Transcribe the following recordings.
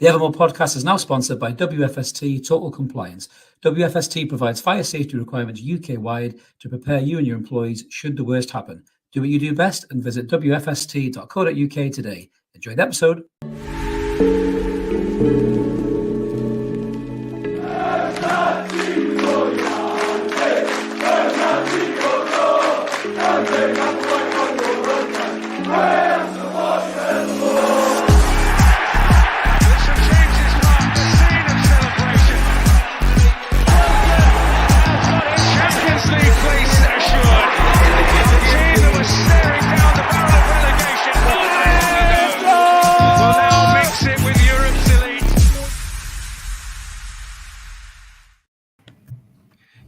The Evermore podcast is now sponsored by WFST Total Compliance. WFST provides fire safety requirements UK-wide to prepare you and your employees should the worst happen. Do what you do best and visit wfst.co.uk today. Enjoy the episode.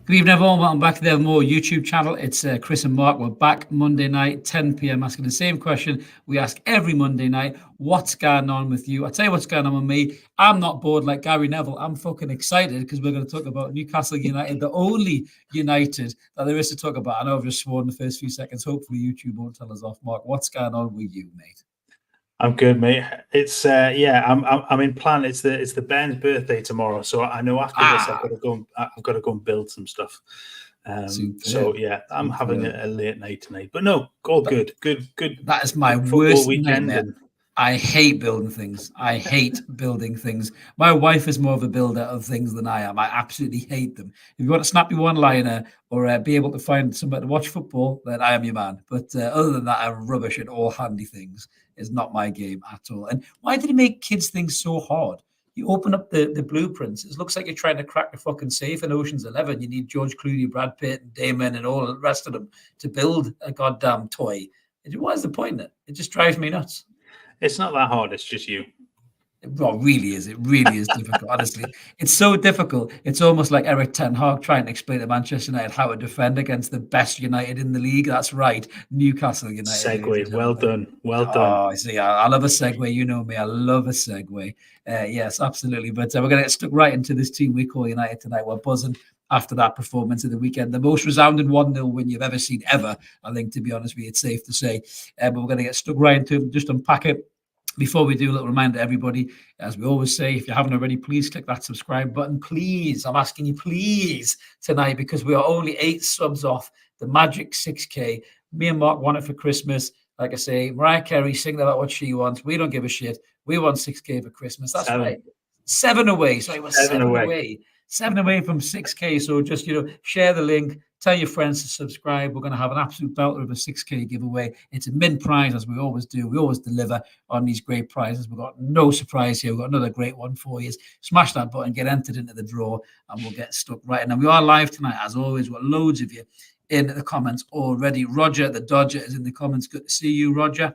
Good evening, everyone. Welcome back to the Evermore YouTube channel. It's Chris and Mark. We're back Monday night, 10 p.m. asking the same question we ask every Monday night. What's going on with you? I'll tell you what's going on with me. I'm not bored like Gary Neville. I'm fucking excited because we're going to talk about Newcastle United, the only United that there is to talk about. I know I've just sworn the first few seconds. Hopefully YouTube won't tell us off. Mark, what's going on with you, mate? I'm good, mate. It's I'm in plan. It's the Ben's birthday tomorrow, so I know after this I've got to go and build some stuff. So yeah, I'm having a late night tonight, but no, all good. That is my worst weekend. I hate building things. My wife is more of a builder of things than I am. I absolutely hate them. If you want to snap your one-liner or be able to find somewhere to watch football, then I am your man. But other than that, I'm rubbish at all handy things. It's not my game at all. And why did he make kids things so hard? You open up the blueprints. It looks like you're trying to crack the fucking safe in Ocean's 11. You need George Clooney, Brad Pitt, and Damon, and all the rest of them to build a goddamn toy. What is the point in it? It just drives me nuts. It's not that hard. It's just you. Well, it really is. It really is difficult, honestly. It's so difficult. It's almost like Eric Ten Hag trying to explain to Manchester United how to defend against the best United in the league. That's right. Newcastle United. Segue. Well done. Oh, see, I love a segue. You know me. I love a segue. Yes, absolutely. But we're going to get stuck right into this team we call United tonight. We're buzzing after that performance of the weekend. The most resounding 1-0 win you've ever seen, ever. I think, to be honest with you, it's safe to say. But we're going to get stuck right into it, just unpack it. Before we do, a little reminder to everybody, as we always say, if you haven't already, please click that subscribe button. Please, I'm asking you, please, tonight, because we are only 8 subs off the magic 6K. Me and Mark want it for Christmas. Like I say, Mariah Carey singing about what she wants. We don't give a shit. We want 6K for Christmas. That's right. 7 away. Sorry, we're 7 away. 7 away from 6K. So just, share the link. Tell your friends to subscribe. We're going to have an absolute belter of a 6K giveaway. It's a mint prize, as we always do. We always deliver on these great prizes. We've got no surprise here. We've got another great one for you. Smash that button, get entered into the draw, and we'll get stuck right in. And we are live tonight, as always. We've got loads of you in the comments already. Roger, the Dodger, is in the comments. Good to see you, Roger.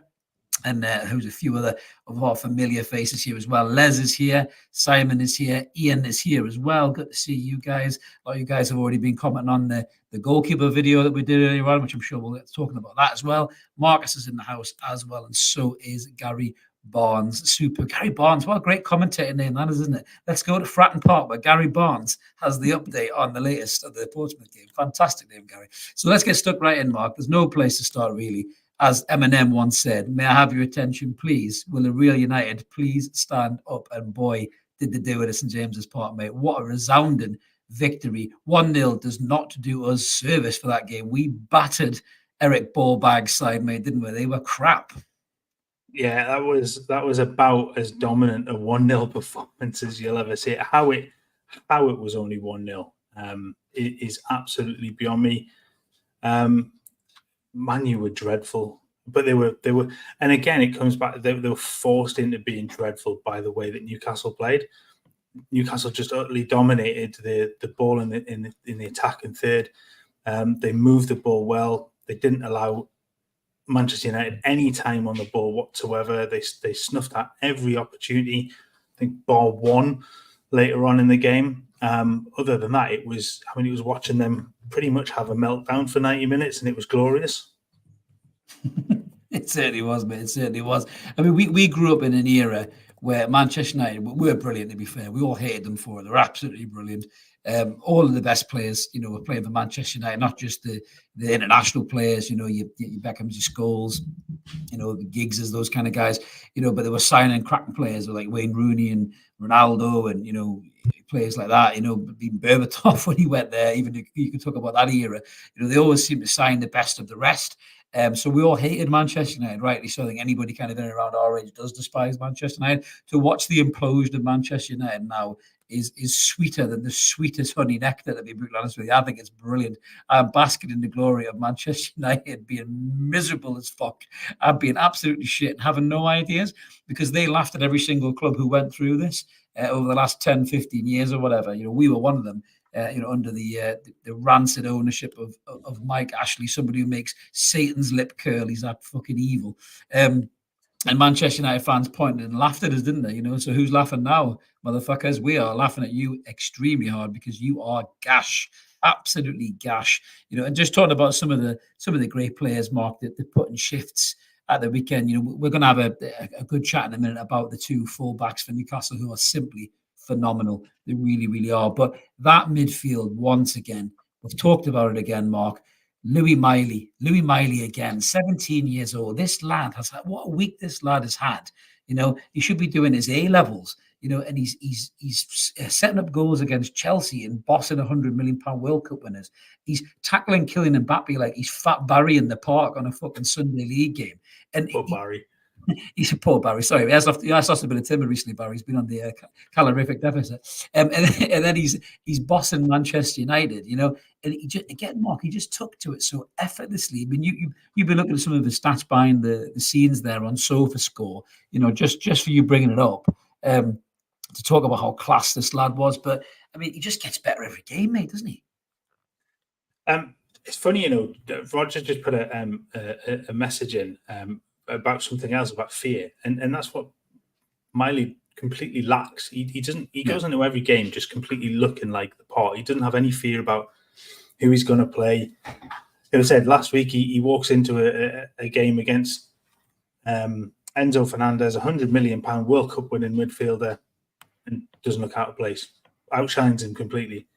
And who's a few other of our familiar faces here as well. Les is here. Simon is here. Ian is here as well. Good to see you guys. A lot of you guys have already been commenting on the goalkeeper video that we did earlier on, which I'm sure we'll get talking about that as well. Marcus is in the house as well, and so is Gary Barnes. Super. Gary Barnes, what a great commentator name that is, isn't it? Let's go to Fratton Park, where Gary Barnes has the update on the latest of the Portsmouth game. Fantastic name, Gary. So let's get stuck right in, Mark. There's no place to start, really. As Eminem once said, may I have your attention, please? Will the real United please stand up? And boy, did they do it at St James's Park, mate. What a resounding victory. 1-0 does not do us service for that game. We battered Eric Ballbag's side, mate, didn't we? They were crap. Yeah, that was about as dominant a 1-0 performance as you'll ever see. How it was only 1-0 is absolutely beyond me. Man U were dreadful, but they were, and again, it comes back. They were forced into being dreadful by the way that Newcastle played. Newcastle just utterly dominated the ball in the attack in third. They moved the ball well. They didn't allow Manchester United any time on the ball whatsoever. They snuffed at every opportunity. I think bar one later on in the game. Other than that, it was watching them pretty much have a meltdown for 90 minutes, and it was glorious. It certainly was, mate. It certainly was. I mean, we grew up in an era where Manchester United were brilliant, to be fair. We all hated them for it. They're absolutely brilliant. All of the best players, were playing for Manchester United, not just the international players, your Beckhams, your Scholes, the Giggses, those kind of guys, but they were signing cracking players like Wayne Rooney and Ronaldo and, players like that, being Berbatov when he went there. Even you can talk about that era. They always seem to sign the best of the rest. So we all hated Manchester United, rightly so. I think anybody kind of in and around our age does despise Manchester United. To watch the implosion of Manchester United now is sweeter than the sweetest honey nectar, to be brutally honest with you. I think it's brilliant. I'm basking in the glory of Manchester United being miserable as fuck. I'm being absolutely shit and having no ideas, because they laughed at every single club who went through this over the last 10, 15 years or whatever. We were one of them. Under the rancid ownership of Mike Ashley, somebody who makes Satan's lip curl. He's that fucking evil. And Manchester United fans pointed and laughed at us, didn't they? So who's laughing now, motherfuckers? We are laughing at you extremely hard, because you are gash, absolutely gash. And just talking about some of the great players, Mark, that they're putting shifts at the weekend. We're going to have a good chat in a minute about the two fullbacks for Newcastle, who are simply phenomenal. They really, really are. But that midfield, once again, we've talked about it again, Mark. Louis Miley again, 17 years old. This lad has had, what a week this lad has had. He should be doing his A-levels, and he's setting up goals against Chelsea and bossing £100 million World Cup winners. He's tackling Kylian Mbappe like he's Fat Barry in the park on a fucking Sunday league game. And Barry. He's a poor Barry. Sorry, he has lost a bit of timber recently. Barry, he's been on the calorific deficit, and then he's bossing Manchester United. And he just, again, Mark, he just took to it so effortlessly. I mean, you've been looking at some of the stats behind the scenes there on SofaScore. Just for you bringing it up to talk about how class this lad was. But I mean, he just gets better every game, mate, doesn't he? It's funny, Roger just put a message in. About something else, about fear, and that's what Miley completely lacks. He goes into every game just completely looking like the part. He doesn't have any fear about who he's going to play. As I said last week, he walks into a game against Enzo Fernandez, £100 million World Cup winning midfielder, and doesn't look out of place. Outshines him completely.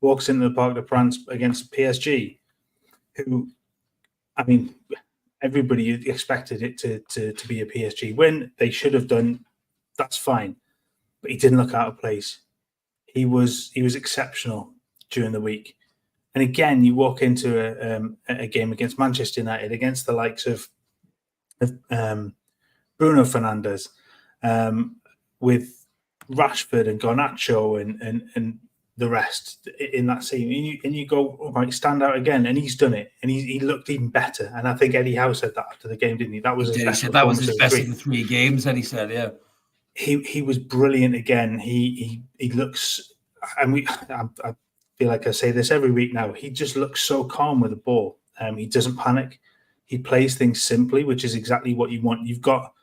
Walks into the Parc de France against PSG, who, I mean, everybody expected it to be a PSG win. They should have done. That's fine, but he didn't look out of place. He was exceptional during the week. And again, you walk into a game against Manchester United, against the likes of Bruno Fernandes, with Rashford and Garnacho and the rest in that scene, and you go, oh, right, stand out again, and he's done it, and he looked even better. And I think Eddie Howe said that after the game, didn't he? That was his best. That was his best of the 3 games. And he said, yeah, he was brilliant again. He looks, and I feel like I say this every week now. He just looks so calm with the ball. He doesn't panic. He plays things simply, which is exactly what you want. You've got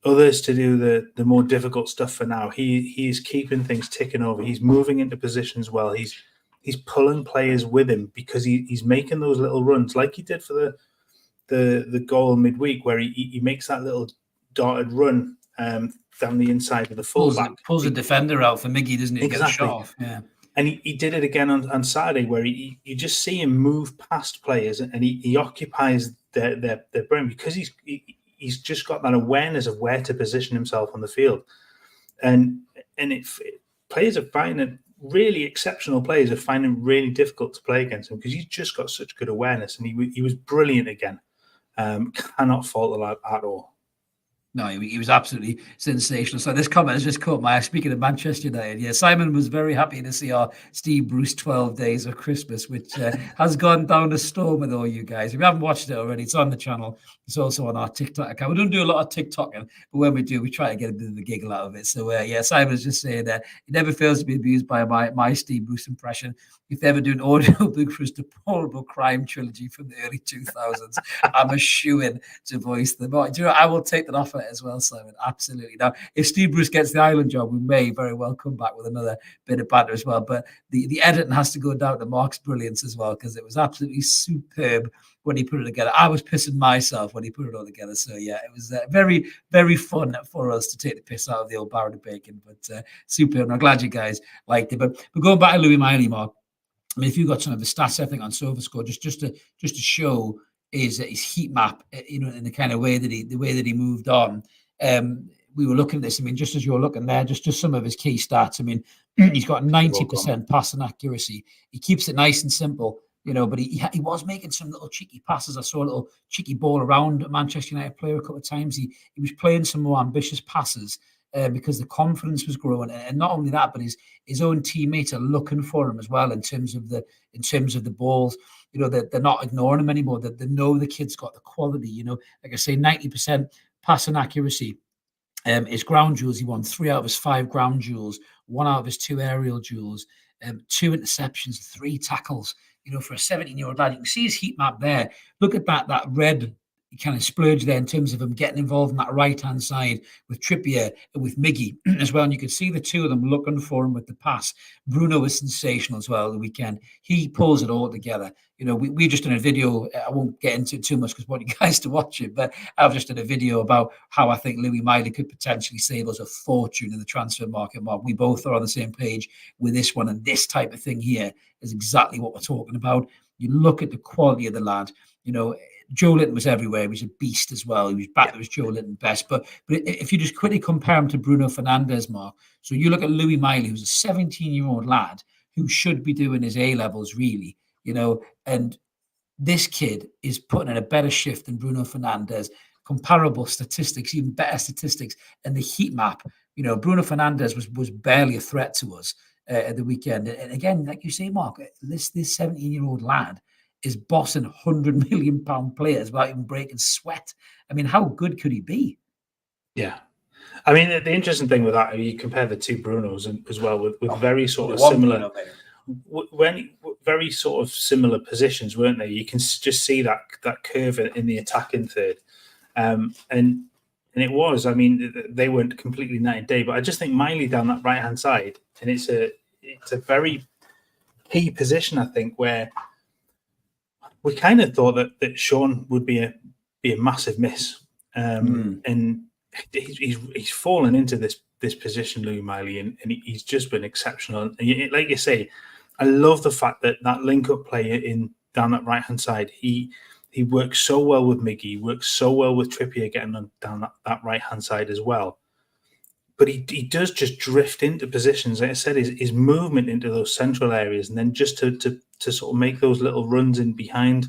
others to do the more difficult stuff for now. He's keeping things ticking over. He's moving into positions well. He's pulling players with him, because he's making those little runs like he did for the goal midweek, where he makes that little darted run down the inside of the fullback. Pulls a defender out for Miggy, doesn't he? Exactly. Get a shot off. Yeah. And he did it again on Saturday, where you just see him move past players, and he occupies their brain, because he's just got that awareness of where to position himself on the field. And players are finding, really exceptional players are finding really difficult to play against him, because he's just got such good awareness, and he was brilliant again. Cannot fault the lad at all. No, he was absolutely sensational. So this comment has just caught my eye. Speaking of Manchester United, yeah, Simon was very happy to see our Steve Bruce 12 Days of Christmas, which has gone down the storm with all you guys. If you haven't watched it already, it's on the channel. It's also on our TikTok account. We don't do a lot of TikToking, but when we do, we try to get a bit of a giggle out of it. So yeah, Simon's just saying that he never fails to be abused by my Steve Bruce impression. If they ever do an audio book for his deplorable crime trilogy from the early 2000s, I'm a shoo-in to voice them. Do you know, I will take that offer it as well, Simon. Absolutely. Now, if Steve Bruce gets the Ireland job, we may very well come back with another bit of banter as well. But the editing has to go down to Mark's brilliance as well, because it was absolutely superb when he put it together. I was pissing myself when he put it all together. So yeah, it was very, very fun for us to take the piss out of the old Baron of Bacon. But superb. I'm glad you guys liked it. But going back to Louis Miley, Mark, I mean, if you've got some of the stats, I think on SofaScore, just to show his heat map, in the kind of way that he moved on. We were looking at this. I mean, just as you're looking there, just some of his key stats. I mean, he's got 90% passing accuracy. He keeps it nice and simple, but he was making some little cheeky passes. I saw a little cheeky ball around a Manchester United player a couple of times. He was playing some more ambitious passes because the confidence was growing, and not only that, but his own teammates are looking for him as well in terms of the balls. They're not ignoring him anymore. They know the kid's got the quality. Like I say, 90% passing accuracy. His ground duels, he won 3 out of his 5 ground duels, 1 out of his 2 aerial duels, 2 interceptions, 3 tackles. For a 17-year-old lad, you can see his heat map there. Look at that red kind of splurge there in terms of him getting involved in that right-hand side with Trippier and with Miggy as well. And you could see the two of them looking for him with the pass. Bruno was sensational as well the weekend. He pulls it all together. We just done a video. I won't get into it too much because I want you guys to watch it, but I've just done a video about how I think Louis Miley could potentially save us a fortune in the transfer market. Mark, we both are on the same page with this one, and this type of thing here is exactly what we're talking about. You look at the quality of the lad. Joe Linton was everywhere. He was a beast as well. He was back. There was Joe Linton best. But if you just quickly compare him to Bruno Fernandes, Mark, so you look at Louis Miley, who's a 17-year-old lad who should be doing his A-levels, really, and this kid is putting in a better shift than Bruno Fernandes, comparable statistics, even better statistics, and the heat map. Bruno Fernandes was barely a threat to us at the weekend. And again, like you say, Mark, this 17-year-old lad is bossing £100 million players without even breaking sweat. I mean, how good could he be? Yeah. I mean, the interesting thing with that, you compare the two Brunos as well with very sort of similar, very sort of similar positions, weren't they? You can just see that curve in the attacking third. And it was, I mean, they weren't completely night and day, but I just think Miley down that right-hand side, and it's a very key position, I think, where we kind of thought that Sean would be a massive miss, and he's fallen into this position, Louis Miley, and he's just been exceptional. And like you say, I love the fact that link-up play down that right-hand side. He works so well with Miggy. He works so well with Trippier getting down that right-hand side as well. But he does just drift into positions. Like I said, his movement into those central areas, and then just to sort of make those little runs in behind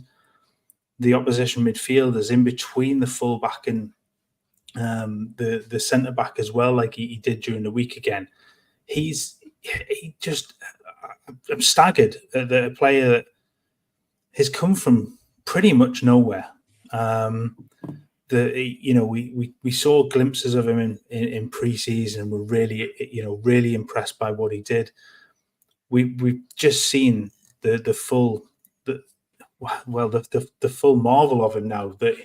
the opposition midfielders, in between the fullback and the centre back as well, like he did during the week again. I'm staggered at the player that has come from pretty much nowhere. We saw glimpses of him in pre-season, and we're really impressed by what he did. We've just seen the full marvel of him now, that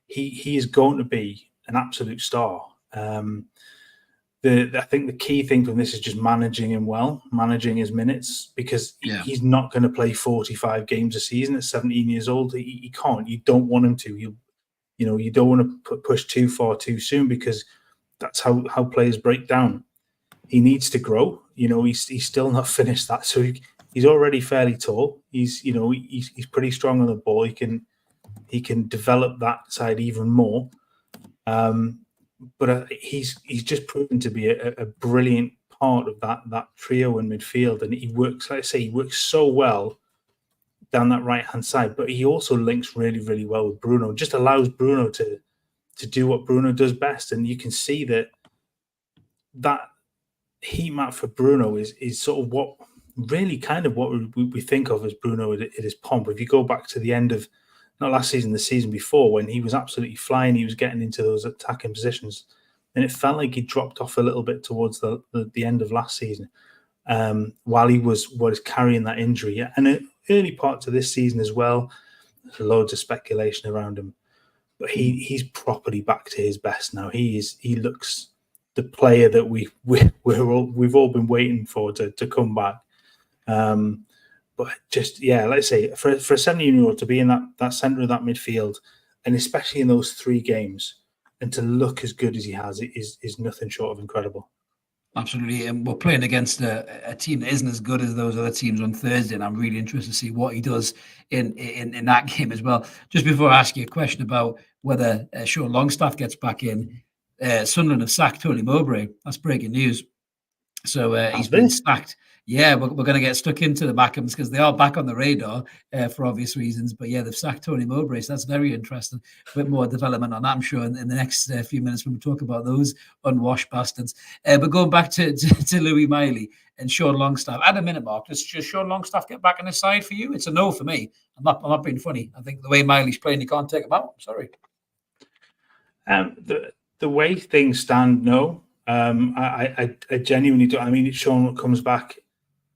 he is going to be an absolute star. I think the key thing from this is just managing him well, managing his minutes, because he's not going to play 45 games a season at 17 years old. He can't. You don't want him to. You don't want to push too far too soon, because that's how players break down. He needs to grow. He's still not finished that, so he's already fairly tall. He's pretty strong on the ball. He can develop that side even more. But he's just proven to be a brilliant part of that trio in midfield, and he works, like I say, he works so well down that right-hand side, but he also links really, really well with Bruno. Just allows Bruno to do what Bruno does best, and you can see that heat map for Bruno is sort of what really kind of what we think of as Bruno at his pomp. If you go back to the end of not last season, the season before, when he was absolutely flying, he was getting into those attacking positions, and it felt like he dropped off a little bit towards the end of last season, while he was carrying that injury. And early parts of this season as well, there's loads of speculation around him but he's properly back to his best now. He looks the player that we've all been waiting for to come back. But just let's say for a 17-year-old to be in that centre of that midfield, and especially in those 3 games, and to look as good as he has, is nothing short of incredible. Absolutely, and we're playing against a team that isn't as good as those other teams on Thursday, and I'm really interested to see what he does in that game as well. Just before I ask you a question about whether Sean Longstaff gets back in, Sunderland have sacked Tony Mowbray. That's breaking news. So he's been sacked. Yeah, we're going to get stuck into the Backhams because they are back on the radar for obvious reasons. But yeah, they've sacked Tony Mowbray, so that's very interesting. A bit more development on that, I'm sure, in the next few minutes when we talk about those unwashed bastards. But going back to Louis Miley and Sean Longstaff, at a minute, Mark, does Sean Longstaff get back on his side for you? It's a no for me. I'm not being funny. I think the way Miley's playing, you can't take him out. Sorry. The way things stand, no. I genuinely don't. I mean, if Sean comes back,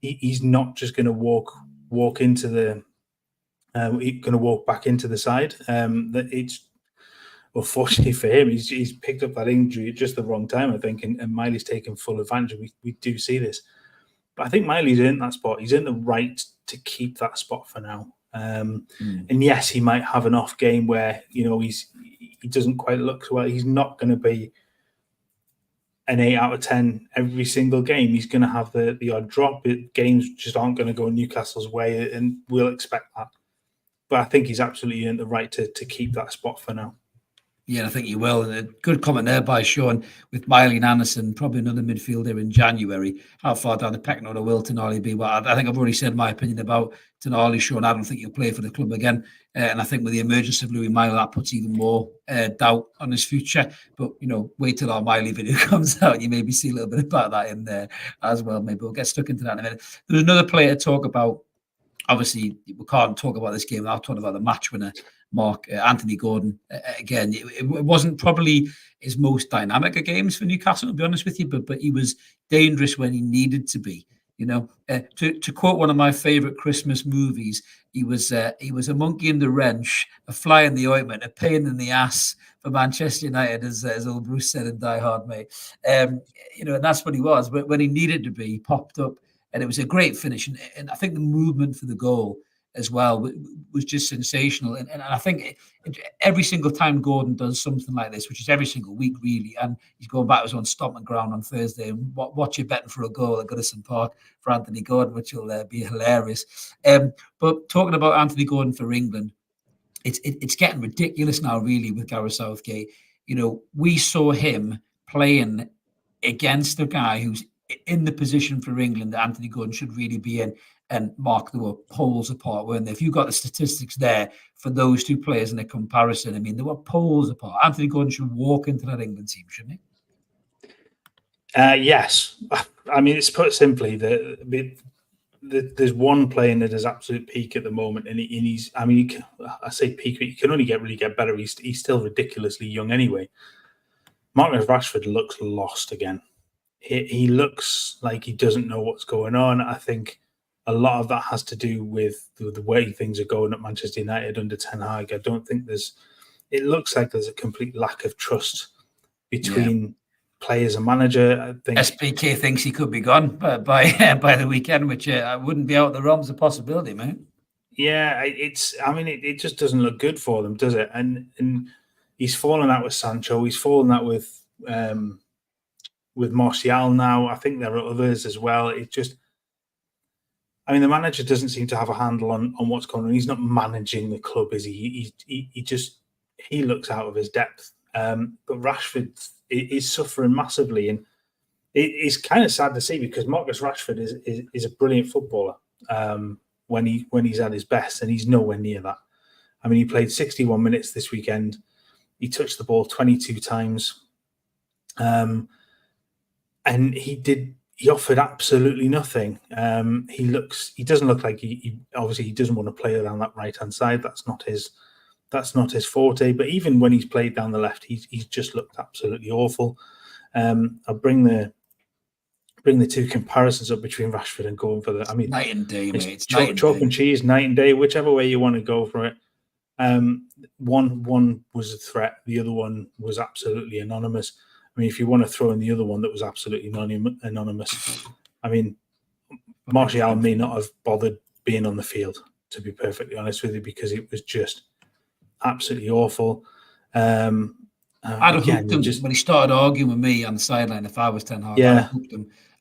he's not just going to walk into the. He's going to walk back into the side. That it's unfortunately for him, he's picked up that injury at just the wrong time, I think, and Miley's taken full advantage. We do see this, but I think Miley's in that spot. He's in the right to keep that spot for now. And yes, he might have an off game where he doesn't quite look well. He's not going to be an 8 out of 10 every single game. He's going to have the odd drop. Games just aren't going to go Newcastle's way, and we'll expect that. But I think he's absolutely earned the right to keep that spot for now. Yeah, I think he will. And a good comment there by Sean with Miley and Anderson, probably another midfielder in January. How far down the pecking order will Tonali be? Well, I think I've already said my opinion about Tonali, Sean. I don't think he'll play for the club again. And I think with the emergence of Louis Miley, that puts even more doubt on his future. But, wait till our Miley video comes out. You maybe see a little bit about that in there as well. Maybe we'll get stuck into that in a minute. There's another player to talk about. Obviously, we can't talk about this game without talking about the match winner, Mark, Anthony Gordon. Again, it wasn't probably his most dynamic of games for Newcastle, to be honest with you, but he was dangerous when he needed to be. To quote one of my favourite Christmas movies, he was a monkey in the wrench, a fly in the ointment, a pain in the ass for Manchester United, as old Bruce said in Die Hard, mate. And that's what he was. But when he needed to be, he popped up, and it was a great finish. And I think the movement for the goal as well was just sensational. And I think every single time Gordon does something like this, which is every single week really, and he's going back to his own stomping ground on Thursday, and watch you betting for a goal at Goodison Park for Anthony Gordon, which will be hilarious. But talking about Anthony Gordon for England, it's getting ridiculous now really with Gareth Southgate. We saw him playing against a guy who's in the position for England that Anthony Gordon should really be in. And Mark, there were poles apart, weren't there? If you've got the statistics there for those two players in a comparison, I mean, there were poles apart. Anthony Gordon should walk into that England team, shouldn't he? Yes. I mean, it's put simply, there's one player in at his absolute peak at the moment, and he's, I mean, I say peak, he can only really get better. He's still ridiculously young anyway. Marcus Rashford looks lost again. He looks like he doesn't know what's going on. I think a lot of that has to do with the way things are going at Manchester United under Ten Hag. I don't think it looks like there's a complete lack of trust between players and manager. I think SPK thinks he could be gone by the weekend, which wouldn't be out of the realms of possibility, mate. Yeah, it just doesn't look good for them, does it? And he's fallen out with Sancho. He's fallen out with Martial now. I think there are others as well. The manager doesn't seem to have a handle on what's going on. He's not managing the club, is he? He looks out of his depth. But Rashford is suffering massively, and it's kind of sad to see because Marcus Rashford is a brilliant footballer when he's at his best, and he's nowhere near that. I mean, he played 61 minutes this weekend. He touched the ball 22 times, and he offered absolutely nothing. He doesn't look like he obviously he doesn't want to play down that right hand side. That's not his forte. But even when he's played down the left, he's just looked absolutely awful. I'll bring the two comparisons up between Rashford and Gordon for the. I mean, night and day, mate. It's chalk and cheese, night and day, whichever way you want to go for it. One was a threat. The other one was absolutely anonymous. I mean, if you want to throw in the other one that was absolutely anonymous, I mean, Martial may not have bothered being on the field, to be perfectly honest with you, because it was just absolutely awful. I'd have hooked him when he started arguing with me on the sideline. If I was Ten Hag, yeah,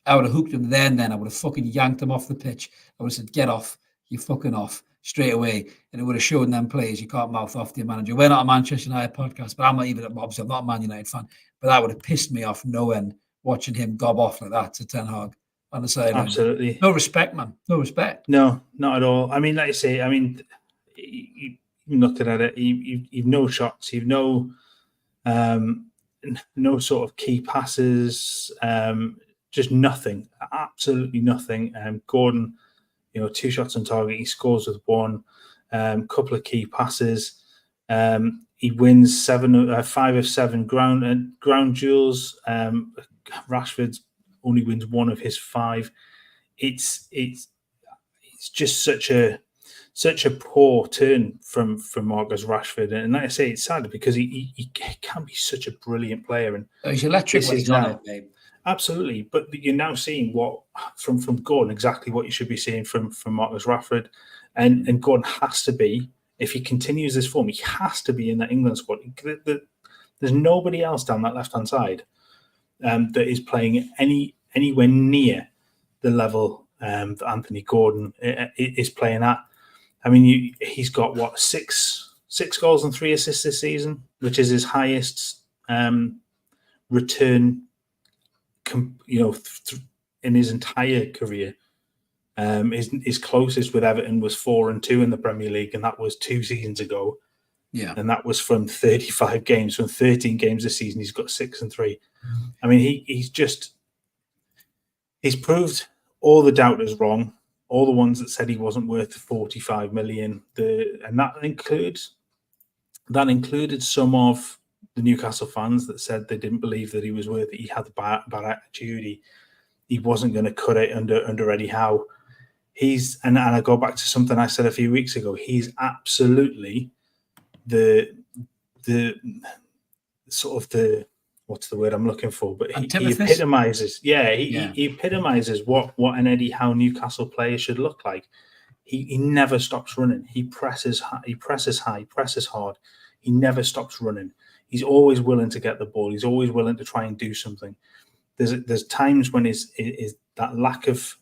I would have hooked him then. I would have fucking yanked him off the pitch. I would have said, "Get off, you fucking off," straight away. And it would have shown them players you can't mouth off to your manager. We're not a Manchester United podcast, but I'm not even, obviously, I'm not a Man United fan, but that would have pissed me off no end watching him gob off like that to Ten Hag on the sideline. Absolutely. No respect, man. No respect. No, not at all. I mean, like I say, I mean, you looking at it, you've no shots, you've no sort of key passes, just nothing, absolutely nothing. Gordon, 2 shots on target, he scores with 1, couple of key passes. He wins 5 of 7 ground duels. Rashford only wins 1 of his 5. It's just such a poor turn from Marcus Rashford, and like I say, it's sad because he can be such a brilliant player, and he's electric when he's on it, babe. Absolutely, but you're now seeing what from Gordon, exactly what you should be seeing from Marcus Rashford, and Gordon has to be, if he continues this form, he has to be in that England squad. There's nobody else down that left hand side that is playing anywhere near the level that Anthony Gordon is playing at. I mean, he's got what, six goals and 3 assists this season, which is his highest return, in his entire career. His closest with Everton was 4-2 in the Premier League, and that was 2 seasons ago. Yeah, and that was from 35 games. From 13 games this season, he's got 6 and 3. I mean, he's proved all the doubters wrong. All the ones that said he wasn't worth 45 million, and that included some of the Newcastle fans that said they didn't believe that he was worth it. He had the bad attitude. He wasn't going to cut it under Eddie Howe. And I go back to something I said a few weeks ago. He's absolutely the sort of the, what's the word I'm looking for? But he epitomizes. He epitomizes what an Eddie Howe Newcastle player should look like. He never stops running. He presses high. He presses hard. He never stops running. He's always willing to get the ball. He's always willing to try and do something. There's times when is that lack of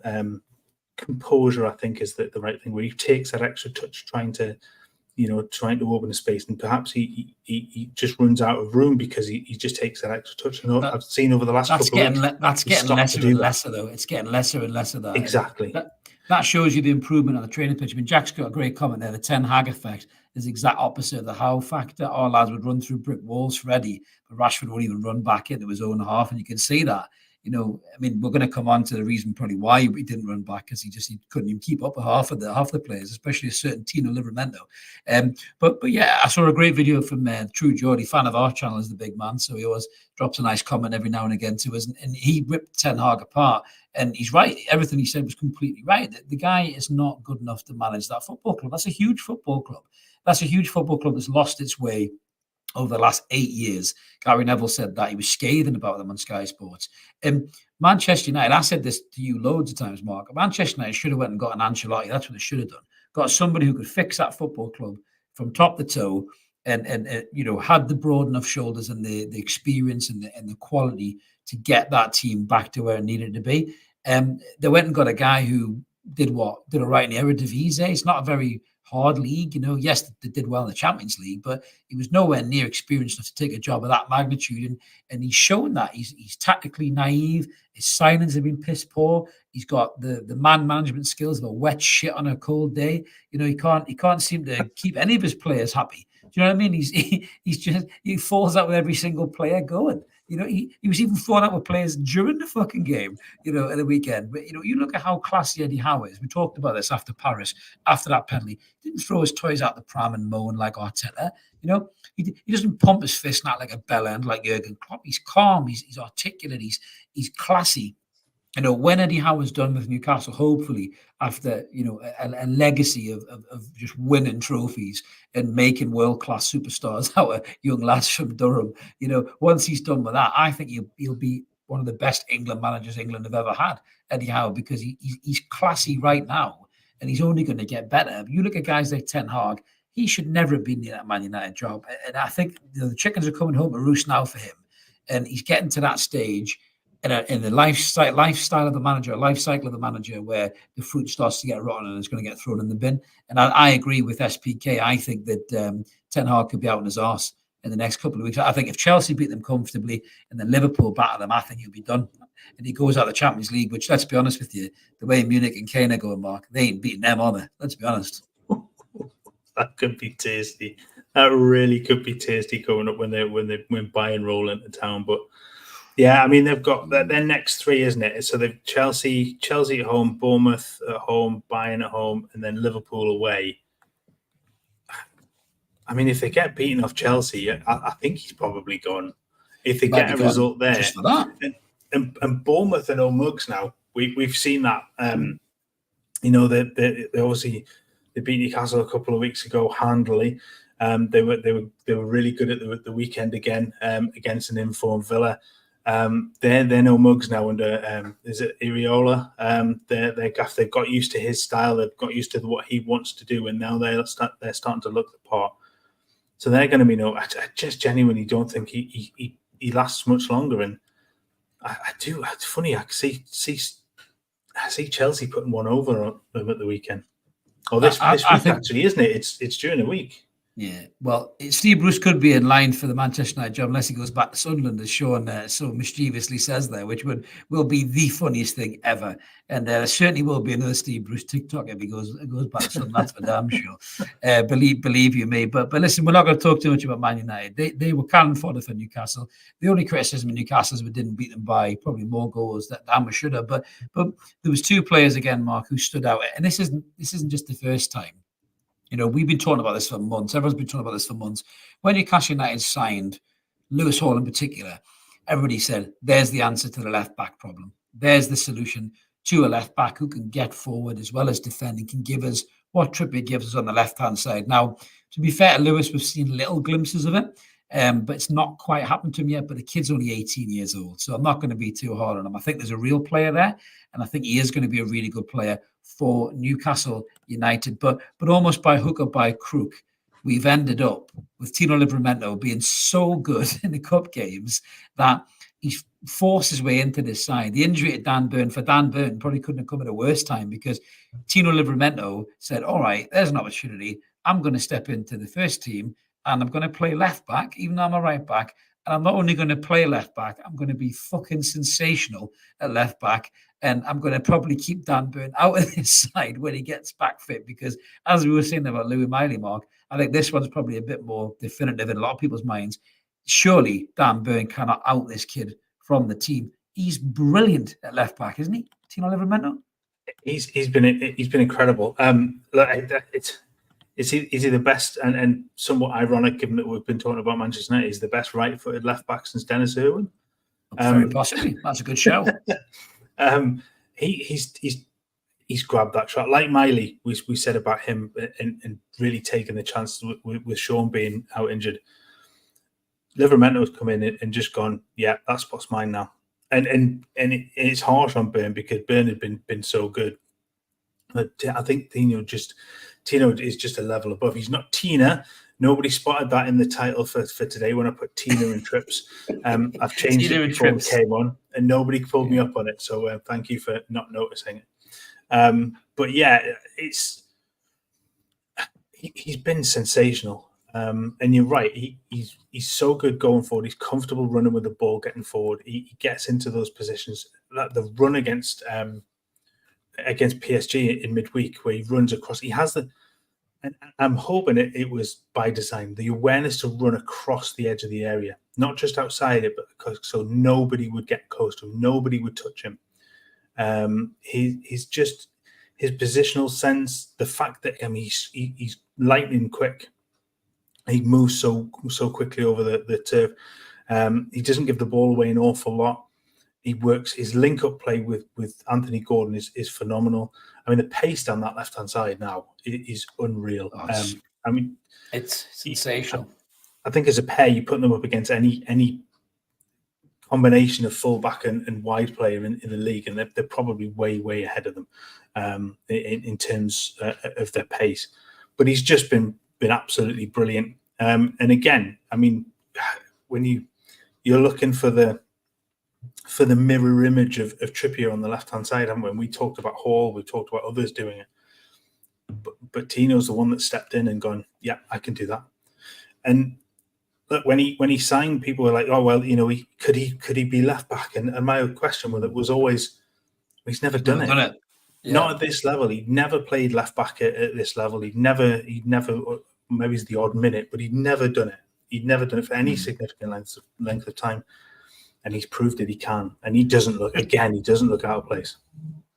composure, I think, is the right thing, where he takes that extra touch, trying to open a space, and perhaps he just runs out of room because he just takes that extra touch. And I've seen over the last couple of weeks, that's getting lesser and lesser, though. It's getting lesser and lesser. That exactly. That shows you the improvement on the training pitch. I mean, Jack's got a great comment there. The Ten Hag effect is the exact opposite of the Howe factor. Our lads would run through brick walls for Eddie, but Rashford won't even run back into his own half, and you can see that. I mean, we're going to come on to the reason probably why he didn't run back, because he couldn't even keep up with half the players, especially a certain Tino Livramento. But yeah, I saw a great video from True Geordie, fan of our channel, is the big man, so he always drops a nice comment every now and again to us, and he ripped Ten Hag apart, and he's right. Everything he said was completely right. The guy is not good enough to manage that football club. That's a huge football club. That's lost its way over the last 8 years. Gary Neville said that. He was scathing about them on Sky Sports. Manchester United, I said this to you loads of times, Mark, Manchester United should have went and got an Ancelotti. That's what they should have done. Got somebody who could fix that football club from top to toe, and had the broad enough shoulders and the experience and the quality to get that team back to where it needed to be. They went and got a guy who did all right in the Eredivisie. It's not a very hard league, yes, they did well in the Champions League, but he was nowhere near experienced enough to take a job of that magnitude, and he's shown that. He's tactically naive. His signings have been piss poor. He's got the man management skills of a wet shit on a cold day. He can't seem to keep any of his players happy. Do you know what I mean? He falls out with every single player going. He was even falling out with players during the fucking game, at the weekend. But, you look at how classy Eddie Howe is. We talked about this after Paris, after that penalty. He didn't throw his toys out the pram and moan like Arteta. He doesn't pump his fist out like a bell end like Jurgen Klopp. He's calm. He's articulate. He's classy. when Eddie Howe's done with Newcastle, hopefully after a legacy of just winning trophies and making world-class superstars out of young lads from Durham, once he's done with that, I think he'll be one of the best England managers England have ever had, Eddie Howe, because he's classy right now, and he's only going to get better. You look at guys like Ten Hag, he should never have been in that Man United job, and I think the chickens are coming home to roost now for him, and he's getting to that stage in the lifestyle of the manager, life cycle of the manager, where the fruit starts to get rotten and it's going to get thrown in the bin. And I agree with SPK. I think that Ten Hag could be out on his arse in the next couple of weeks. I think if Chelsea beat them comfortably and then Liverpool batter them, I think he'll be done. And he goes out of the Champions League, which, let's be honest with you, the way Munich and Kane are going, Mark, they ain't beating them, are they? Let's be honest. That could be tasty. That really could be tasty coming up when Bayern roll into town. But yeah, I mean, they've got their next three, isn't it? So they've Chelsea at home, Bournemouth at home, Bayern at home, and then Liverpool away. I mean, if they get beaten off Chelsea, I think he's probably gone. If they get a result there, just for that. And Bournemouth are no mugs now. We've seen that. They obviously they beat Newcastle a couple of weeks ago handily. They were really good at the weekend again against an informed Villa. They're no mugs now under is it Iriola? They've got used to his style. They've got used to what he wants to do, and now they're starting to look the part. So they're going to be I just genuinely don't think he lasts much longer. And I do. It's funny. I see Chelsea putting one over on them at the weekend. Oh, this week actually, isn't it? It's during the week. Yeah, well, Steve Bruce could be in line for the Manchester United job unless he goes back to Sunderland, as Sean so mischievously says there, which will be the funniest thing ever. And there certainly will be another Steve Bruce TikTok if he goes back to Sunderland. That's for damn sure. Believe you me. But listen, we're not going to talk too much about Man United. They were cannon fodder for Newcastle. The only criticism of Newcastle is we didn't beat them by probably more goals than we should have. But there was two players again, Mark, who stood out, and this isn't just the first time. We've been talking about this for months. Everyone's been talking about this for months. When Newcastle United signed Lewis Hall in particular, everybody said, there's the answer to the left-back problem. There's the solution to a left-back who can get forward as well as defend and can give us what Trippier gives us on the left-hand side. Now, to be fair to Lewis, we've seen little glimpses of it, but it's not quite happened to him yet. But the kid's only 18 years old, so I'm not going to be too hard on him. I think there's a real player there, and I think he is going to be a really good player for Newcastle United. But almost by hook or by crook, we've ended up with Tino Livramento being so good in the cup games that he's forced his way into this side. The injury to Dan Burn probably couldn't have come at a worse time, because Tino Livramento said, all right, there's an opportunity. I'm going to step into the first team and I'm going to play left back, even though I'm a right back. And I'm not only going to play left back, I'm going to be fucking sensational at left back. And I'm going to probably keep Dan Burn out of this side when he gets back fit, because as we were saying about Louis Miley, Mark, I think this one's probably a bit more definitive in a lot of people's minds. Surely Dan Burn cannot out this kid from the team. He's brilliant at left back, isn't he, Tino Livramento? He's been incredible. Is he the best, and somewhat ironic given that we've been talking about Manchester United, he's the best right-footed left back since Dennis Irwin? Very possibly. That's a good show. He's grabbed that shot like Miley. We said about him and really taking the chance with Sean being out injured. Livramento's come in and just gone, yeah, that spot's mine now. And it's harsh on Burn because Burn had been so good. But I think Tino is just a level above. He's not Tina. Nobody spotted that in the title for today when I put Tina and Trips. I've changed it before we came on, and nobody pulled me up on it. So thank you for not noticing it. But yeah, he's been sensational. And you're right. He's so good going forward. He's comfortable running with the ball, getting forward. He gets into those positions. The run against PSG in midweek, where he runs across. He has and I'm hoping it was by design, the awareness to run across the edge of the area, not just outside it, but so nobody would get close to him, nobody would touch him. He's just his positional sense, the fact that he's lightning quick. He moves so quickly over the turf. He doesn't give the ball away an awful lot. He works his link-up play with Anthony Gordon is phenomenal. I mean, the pace down that left-hand side now is unreal. I mean, it's sensational. I think as a pair, you put them up against any combination of fullback and wide player in the league, and they're probably way ahead of them in terms of their pace. But he's just been absolutely brilliant. And again, I mean, when you're looking for the mirror image of Trippier on the left-hand side, and when we talked about Hall, we talked about others doing it, but Tino's the one that stepped in and gone, yeah, I can do that. And look, when he signed, people were like, oh well, you know, could he be left back? And my question with it was always, he's never done it. Yeah. Not at this level. He'd never played left back at this level. He'd never, maybe it's the odd minute, but he'd never done it. He'd never done it for any significant length of time. And he's proved that he can. And he doesn't look out of place.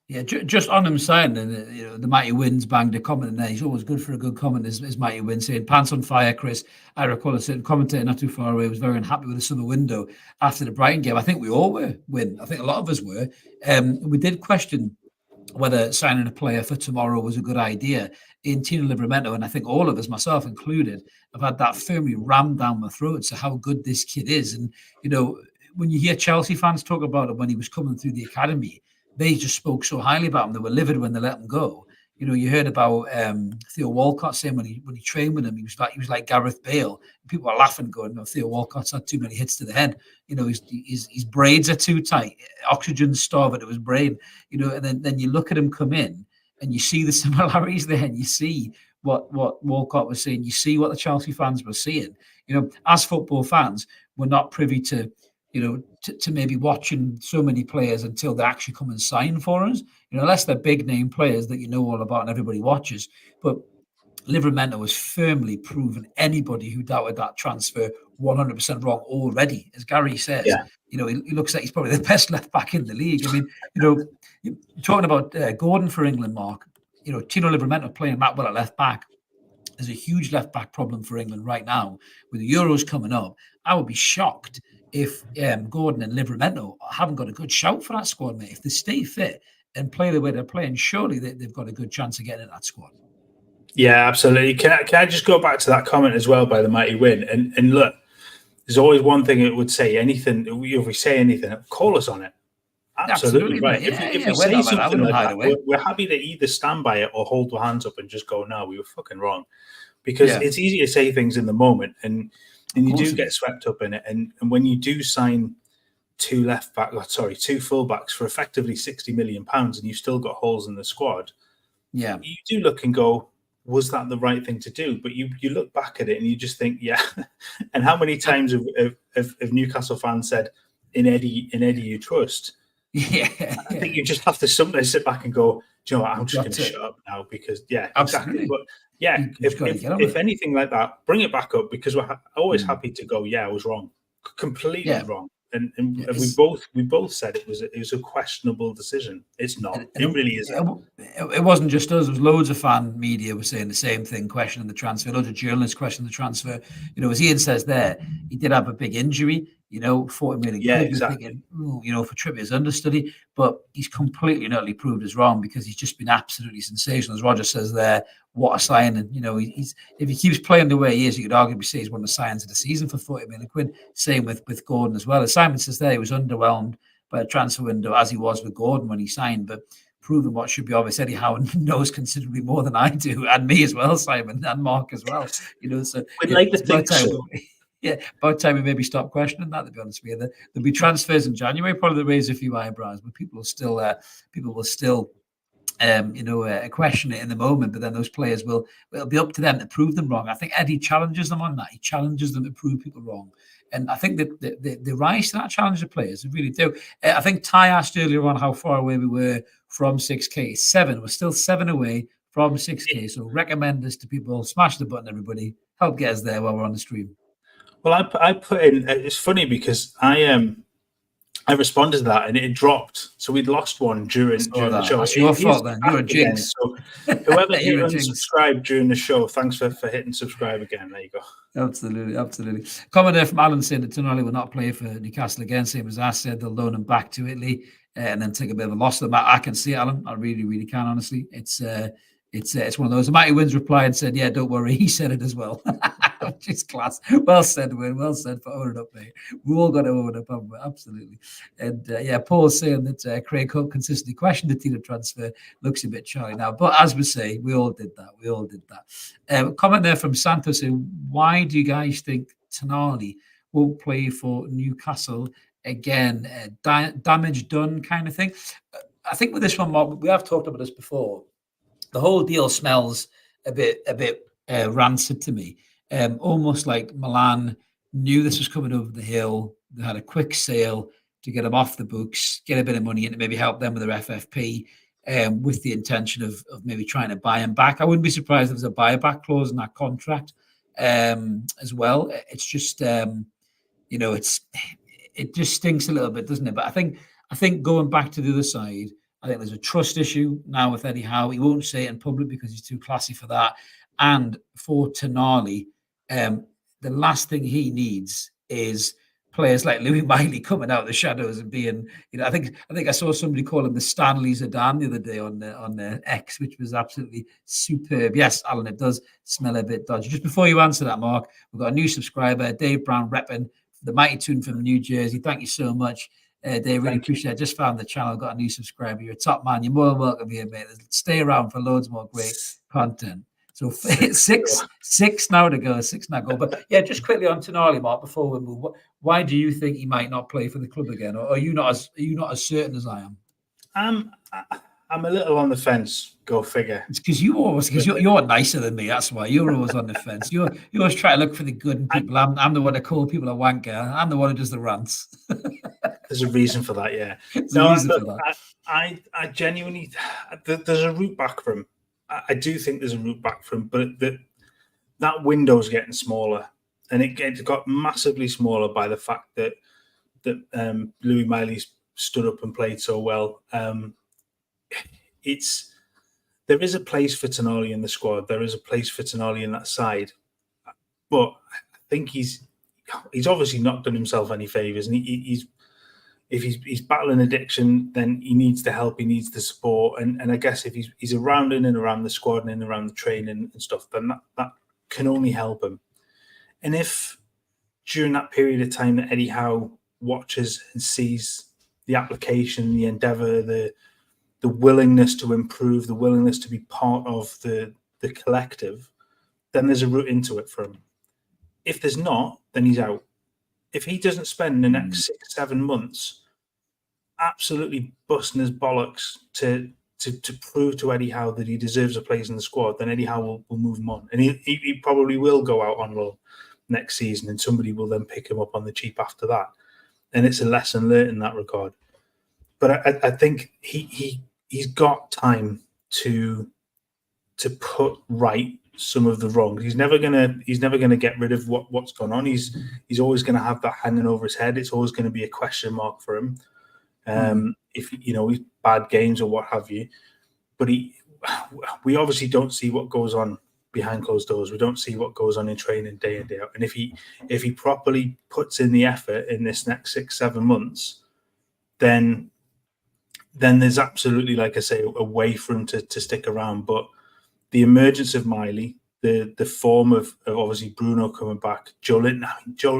Yeah, just on him saying, the Mighty Wins banged a comment in there. He's always good for a good comment, is Mighty Win, saying, pants on fire, Chris. I recall a certain commentator not too far away was very unhappy with the summer window after the Brighton game. I think we all were, Win. I think a lot of us were. We did question whether signing a player for tomorrow was a good idea in Tino Livramento, and I think all of us, myself included, have had that firmly rammed down my throat to how good this kid is. And, you know, when you hear Chelsea fans talk about it when he was coming through the academy, they just spoke so highly about him. They were livid when they let him go. You know, you heard about Theo Walcott saying when he trained with him, he was like Gareth Bale. People were laughing, going, "No, Theo Walcott's had too many hits to the head. You know, his braids are too tight. Oxygen's starving to his brain." You know, and then you look at him come in, and you see the similarities there, and you see what Walcott was saying. You see what the Chelsea fans were seeing. You know, as football fans, we're not privy to, you know, to maybe watching so many players until they actually come and sign for us. You know, unless they're big name players that you know all about and everybody watches. But Livramento has firmly proven anybody who doubted that transfer 100% wrong already. As Gary says, you know, he looks like he's probably the best left back in the league. I mean, you know, talking about Gordon for England, Mark, you know, Tino Livramento playing that well at left back. There's a huge left back problem for England right now with the Euros coming up. I would be shocked if Gordon and Livramento haven't got a good shout for that squad, mate. If they stay fit and play the way they're playing, surely they've got a good chance of getting in that squad. Yeah, absolutely. Can I just go back to that comment as well by the Mighty Win? And look, there's always one thing it would say. Anything, if we say anything, call us on it. Absolutely right. Yeah, if we say something like that, we're happy to either stand by it or hold our hands up and just go, no, we were fucking wrong. Because it's easy to say things in the moment, and you do get swept up in it. And when you do sign two fullbacks for effectively £60 million, and you've still got holes in the squad, you do look and go, was that the right thing to do? But you look back at it and you just think, yeah. And how many times have Newcastle fans said, in Eddie you trust? Yeah, I think you just have to sometimes sit back and go, do you know what, I'm just going to shut up now because, exactly. But yeah, if anything like that, bring it back up because we're always happy to go, I was wrong, completely wrong. And we both said it was a questionable decision. It's not. It really isn't. It wasn't just us. There was loads of fan media were saying the same thing, questioning the transfer. Loads of journalists questioning the transfer. You know, as Ian says there, he did have a big injury. You know, 40 million. Yeah, exactly. Thinking, you know, for Trippier's understudy, but he's completely and utterly proved us wrong because he's just been absolutely sensational. As Roger says there, what a signing. You know, he's if he keeps playing the way he is, you could arguably say he's one of the signings of the season for 40 million quid. Same with Gordon as well. As Simon says there, he was underwhelmed by the transfer window as he was with Gordon when he signed, but proving what should be obvious. Eddie Howe knows considerably more than I do, and me as well, Simon, and Mark as well. You know, so we'd like to think so. Yeah, about time we maybe stop questioning that. To be honest with you, there'll be transfers in January. Probably raise a few eyebrows, but people will still question it in the moment. But then those players it'll be up to them to prove them wrong. I think Eddie challenges them on that. He challenges them to prove people wrong, and I think that they rise to that challenge of players. They really do. I think Ty asked earlier on how far away we were from 6K. 7. We're still 7 away from 6K. So recommend this to people. Smash the button, everybody. Help get us there while we're on the stream. Well, I put in. It's funny because I I responded to that and it dropped. So we'd lost one during the show. That's your fault then. You're a jinx. So whoever hit You're a jinx. unsubscribe during the show, thanks for hitting subscribe again. There you go. Absolutely. Comment there from Alan saying that Tonali will not play for Newcastle again, same as I said. They'll loan him back to Italy and then take a bit of a loss to them. I can see it, Alan. I really can, honestly. It's one of those. Matty Wins replied and said, yeah, don't worry. He said it as well. Which is class. Well said, Win. Well said for owning up, mate. We all got to own up, haven't we? Absolutely. And Paul's saying that Craig Hope consistently questioned the Tino transfer. Looks a bit Charlie now. But as we say, we all did that. Comment there from Santos saying, why do you guys think Tonali won't play for Newcastle again? Damage done kind of thing. I think with this one, Mark, we have talked about this before. The whole deal smells a bit rancid to me. Almost like Milan knew this was coming over the hill. They had a quick sale to get them off the books, get a bit of money in to maybe help them with their FFP, with the intention of maybe trying to buy him back. I wouldn't be surprised if there's a buyback clause in that contract as well. It's just, it just stinks a little bit, doesn't it? But I think going back to the other side, I think there's a trust issue now with Eddie Howe. He won't say it in public because he's too classy for that. And for Tonali, the last thing he needs is players like Louis Miley coming out of the shadows and being, I think I saw somebody call him the Stanley Zidane the other day on X, which was absolutely superb. Yes, Alan, it does smell a bit dodgy. Just before you answer that, Mark, we've got a new subscriber, Dave Brown, repping the Mighty Tune from New Jersey. Thank you so much. Dave, really appreciate it. I just found the channel, got a new subscriber. You're a top man. You're more than welcome here, mate. Stay around for loads more great content. So six now to go. But yeah, just quickly on Tonali, Mark, before we move. Why do you think he might not play for the club again? Or are you not as certain as I am? I'm a little on the fence. Go figure. It's because you're nicer than me. That's why you're always on the fence. You always try to look for the good in people. I'm the one that call people a wanker. I'm the one who does the rants. There's a reason for that, yeah. I genuinely, there's a route back for him. I do think there's a route back for him, but that window's getting smaller, and it got massively smaller by the fact that Louis Miley stood up and played so well. There is a place for Tonali in the squad. There is a place for Tonali in that side, but I think he's obviously not done himself any favors, and if he's battling addiction, then he needs the help, he needs the support, and I guess if he's around in and around the squad and in and around the training and stuff, then that can only help him. And if during that period of time that Eddie Howe watches and sees the application, the endeavour, the willingness to improve, the willingness to be part of the collective, then there's a route into it for him. If there's not, then he's out. If he doesn't spend the next 6-7 months absolutely busting his bollocks to prove to Eddie Howe that he deserves a place in the squad, then Eddie Howe will move him on. And he probably will go out on loan next season, and somebody will then pick him up on the cheap after that. And it's a lesson learned in that regard. But I think he's got time to put right some of the wrongs. He's never gonna get rid of what's gone on. He's always gonna have that hanging over his head. It's always gonna be a question mark for him. If he's bad games or what have you. But we obviously don't see what goes on behind closed doors. We don't see what goes on in training day in, day out. And if he properly puts in the effort in this next 6-7 months, then there's absolutely, like I say, a way for him to stick around. But the emergence of Miley, the form of obviously Bruno coming back, Joe Linton.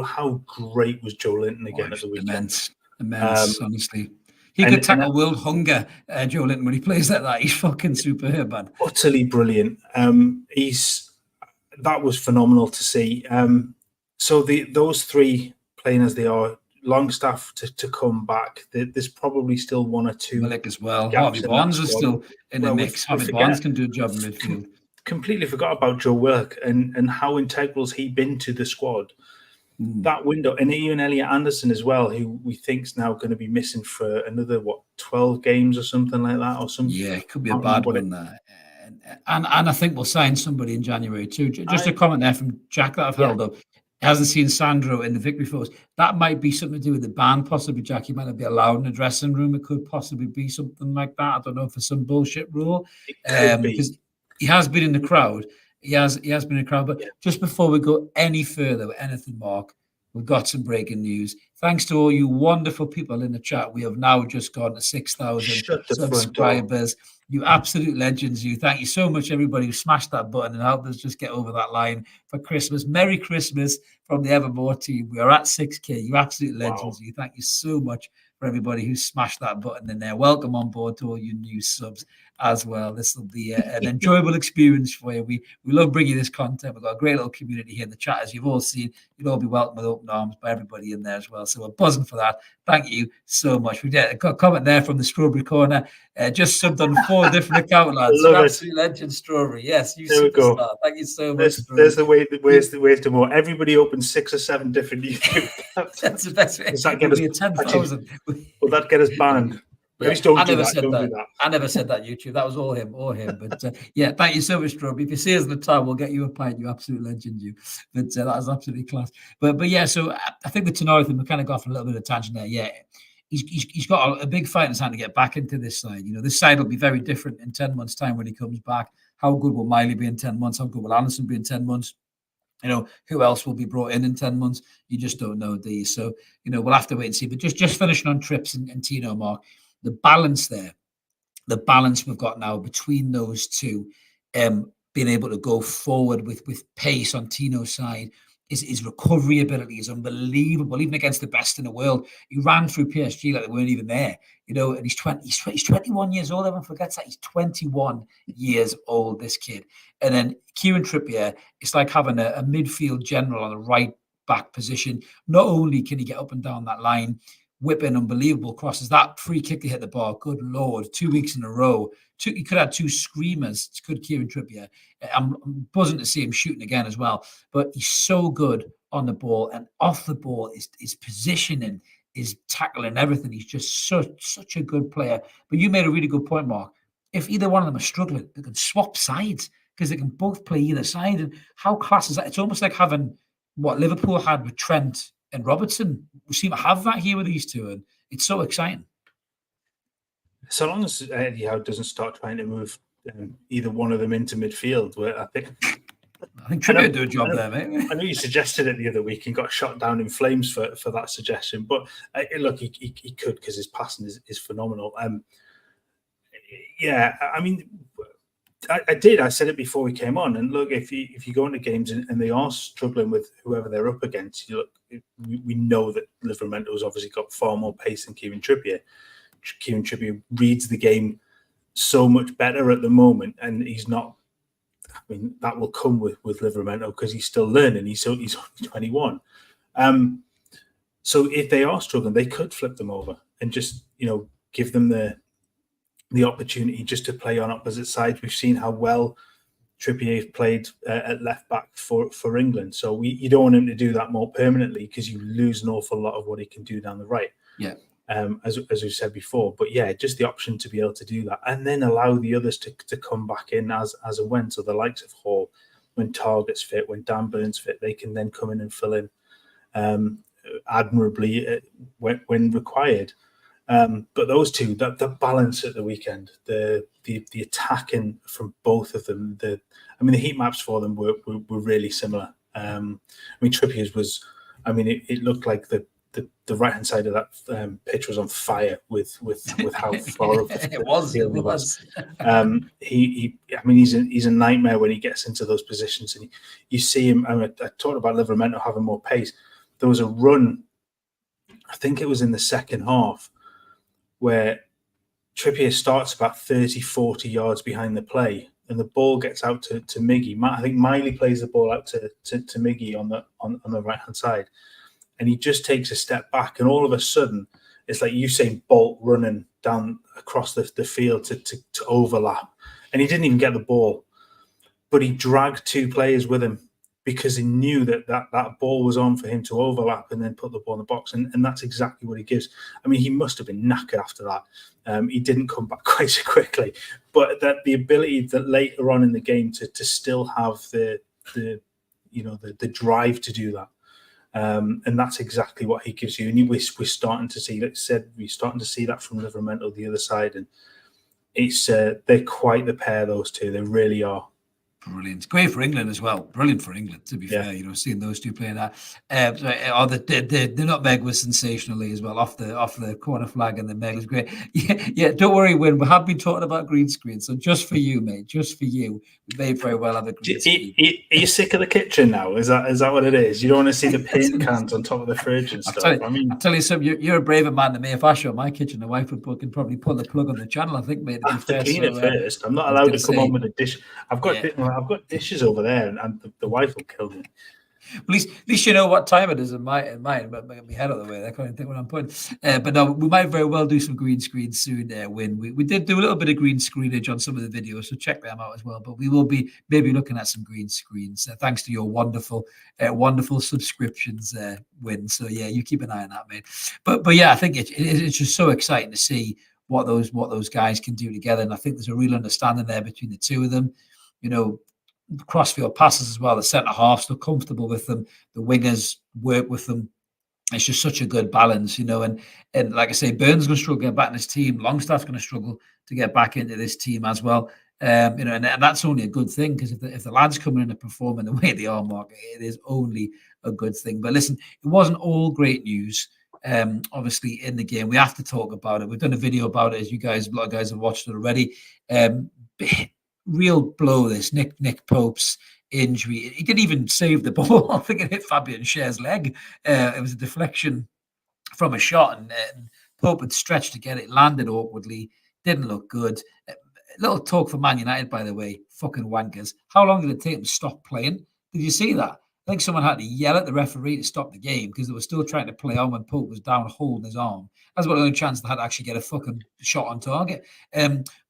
How great was Joe Linton again at the weekend? Immense, honestly. He could tackle world hunger, Joe Linton, when he plays like that. He's fucking superb, man. Utterly brilliant. That was phenomenal to see. So those three playing as they are, Longstaff to come back. There's probably still one or two. Milik as well. Harvey Barnes is still in the mix. Harvey Barnes can do a job in midfield. Completely forgot about Joe Willock and how integral he been to the squad. That window, and even Elliot Anderson as well, who we think's now going to be missing for another 12 games or something like that, or something. Yeah, it could be a bad one there. And I think we'll sign somebody in January too. Just a comment there from Jack that I've held up. hasn't seen Sandro in the victory photos. That might be something to do with the ban, possibly, Jack. He might not be allowed in the dressing room. It could possibly be something like that. I don't know, for some bullshit rule. It could be. Because he has been in the crowd. He has been in the crowd. But just before we go any further with anything, Mark, we've got some breaking news. Thanks to all you wonderful people in the chat. We have now just gone to 6,000 subscribers. You absolute legends, you. Thank you so much, everybody who smashed that button and helped us just get over that line for Christmas. Merry Christmas from the Evermore team. We are at 6K. You absolute legends, you. Thank you so much for everybody who smashed that button in there. Welcome on board to all you new subs as well. This will be an enjoyable experience for you. We love bringing this content. We've got a great little community here in the chat, as you've all seen. You'll all be welcome with open arms by everybody in there as well. So we're buzzing for that. Thank you so much. We got a comment there from the Strawberry Corner. Just subbed on 4 different account lads. Absolute legend, Strawberry. Yes, you there superstar. We go. Thank you so much. There's the way. Where's the more? Everybody opens 6 or 7 different YouTube accounts. That's the best way. Does that get us 10,000? Will that get us banned? Yeah. I never said that. I never said that, YouTube. That was all him. But yeah, thank you so much, Strawberry. If you see us in the time, we'll get you a pint. You absolute legend, you. But that was absolutely class. But yeah, so I think the Tonali thing, we kind of got off a little bit of tangent there. Yeah, he's got a big fight in his hand to get back into this side. You know, this side will be very different in 10 months' time when he comes back. How good will Miley be in 10 months? How good will Anderson be in 10 months? You know, who else will be brought in 10 months? You just don't know, do you? So, you know, we'll have to wait and see. But just finishing on Trips and Tino, Mark, the balance there, the balance we've got now between those two, being able to go forward with pace on Tino's side, his recovery ability is unbelievable, even against the best in the world. He ran through PSG like they weren't even there, you know, and he's 21 years old. Everyone forgets that. He's 21 years old, this kid. And then Kieran Trippier, it's like having a midfield general on the right back position. Not only can he get up and down that line, whipping unbelievable crosses. That free kick to hit the bar, good Lord, 2 weeks in a row. He could have 2 screamers. It's good, Kieran Trippier. I'm buzzing to see him shooting again as well. But he's so good on the ball and off the ball. His positioning, his tackling, everything. He's just such a good player. But you made a really good point, Mark. If either one of them are struggling, they can swap sides because they can both play either side. And how class is that? It's almost like having what Liverpool had with Trent and Robertson. We seem to have that here with these two, and it's so exciting. So long as Eddie Howe doesn't start trying to move either one of them into midfield, where I think Trippier do a job there, mate. I know you suggested it the other week and got shot down in flames for that suggestion, but look, he could, because his passing is phenomenal. Yeah, I mean, I said it before we came on, and look, if you go into games and they are struggling with whoever they're up against, you look, we know that Livramento's obviously got far more pace than Kieran Trippier. Kieran Trippier reads the game so much better at the moment, and he's not. I mean, that will come with Livramento because he's still learning. He's only 21. So if they are struggling, they could flip them over and just, you know, give them the opportunity just to play on opposite sides. We've seen how well Trippier played at left back for England. So you don't want him to do that more permanently because you lose an awful lot of what he can do down the right. Yeah. As we've said before, but yeah, just the option to be able to do that and then allow the others to come back in as and when. So the likes of Hall, when Target's fit, when Dan Burns fit, they can then come in and fill in admirably when required. But those two, the balance at the weekend, the attacking from both of them, the heat maps for them were really similar. Trippier's was, it looked like the right hand side of that pitch was on fire with how far up it was. He's a nightmare when he gets into those positions, and you see him. I talked about Livramento having more pace. There was a run, I think it was in the second half, where Trippier starts about 30, 40 yards behind the play, and the ball gets out to Miggy. I think Miley plays the ball out to Miggy on the right hand side. And he just takes a step back, and all of a sudden, it's like Usain Bolt running down across the field to overlap. And he didn't even get the ball, but he dragged 2 players with him because he knew that ball was on for him to overlap and then put the ball in the box. And that's exactly what he gives. He must have been knackered after that. He didn't come back quite so quickly, but that the ability that later on in the game to still have the drive to do that. And that's exactly what he gives you. And we're starting to see, like I said, we're starting to see that from Livramento the other side. And it's they're quite the pair, those two. They really are. Brilliant. Great for England as well. Brilliant for England, to be fair, seeing those two playing that. The nutmeg was sensationally as well, off the corner flag, and the meg was great. Yeah, don't worry, Win. We have been talking about green screen, so just for you, mate, just for you, we may very well have a green screen. Are you sick of the kitchen now? Is that what it is? You don't want to see the paint cans on top of the fridge and stuff? I'll tell you something, you're a braver man than me. If I show my kitchen, the wife would probably pull the plug on the channel, I think, mate. I have to clean it first. I'm not allowed to come on with a dish. I've got dishes over there, and the wife will kill me. Well, at least you know what time it is in mine, but my head out of the way. I can't think what I'm putting. But no, we might very well do some green screens soon. When we did do a little bit of green screenage on some of the videos, so check them out as well. But we will be maybe looking at some green screens thanks to your wonderful subscriptions, Win. So yeah, you keep an eye on that, mate. But yeah, I think it's just so exciting to see what those guys can do together, and I think there's a real understanding there between the two of them. Crossfield passes as well. The centre halves look comfortable with them. The wingers work with them. It's just such a good balance, and like I say, Burns going to struggle to get back in this team. Longstaff's going to struggle to get back into this team as well. And that's only a good thing, because if the lads come in and performing the way they are, Mark, it is only a good thing. But listen, it wasn't all great news. Obviously, in the game, we have to talk about it. We've done a video about it, as a lot of guys have watched it already. Real blow, this Nick Pope's injury. He didn't even save the ball. I think it hit Fabian Schär's leg. It was a deflection from a shot, and Pope had stretched to get it, landed awkwardly, didn't look good. Little talk for Man United, by the way, fucking wankers. How long did it take them to stop playing? Did you see that? I think someone had to yell at the referee to stop the game, because they were still trying to play on when Pope was down holding his arm. That's about the only chance they had to actually get a fucking shot on target.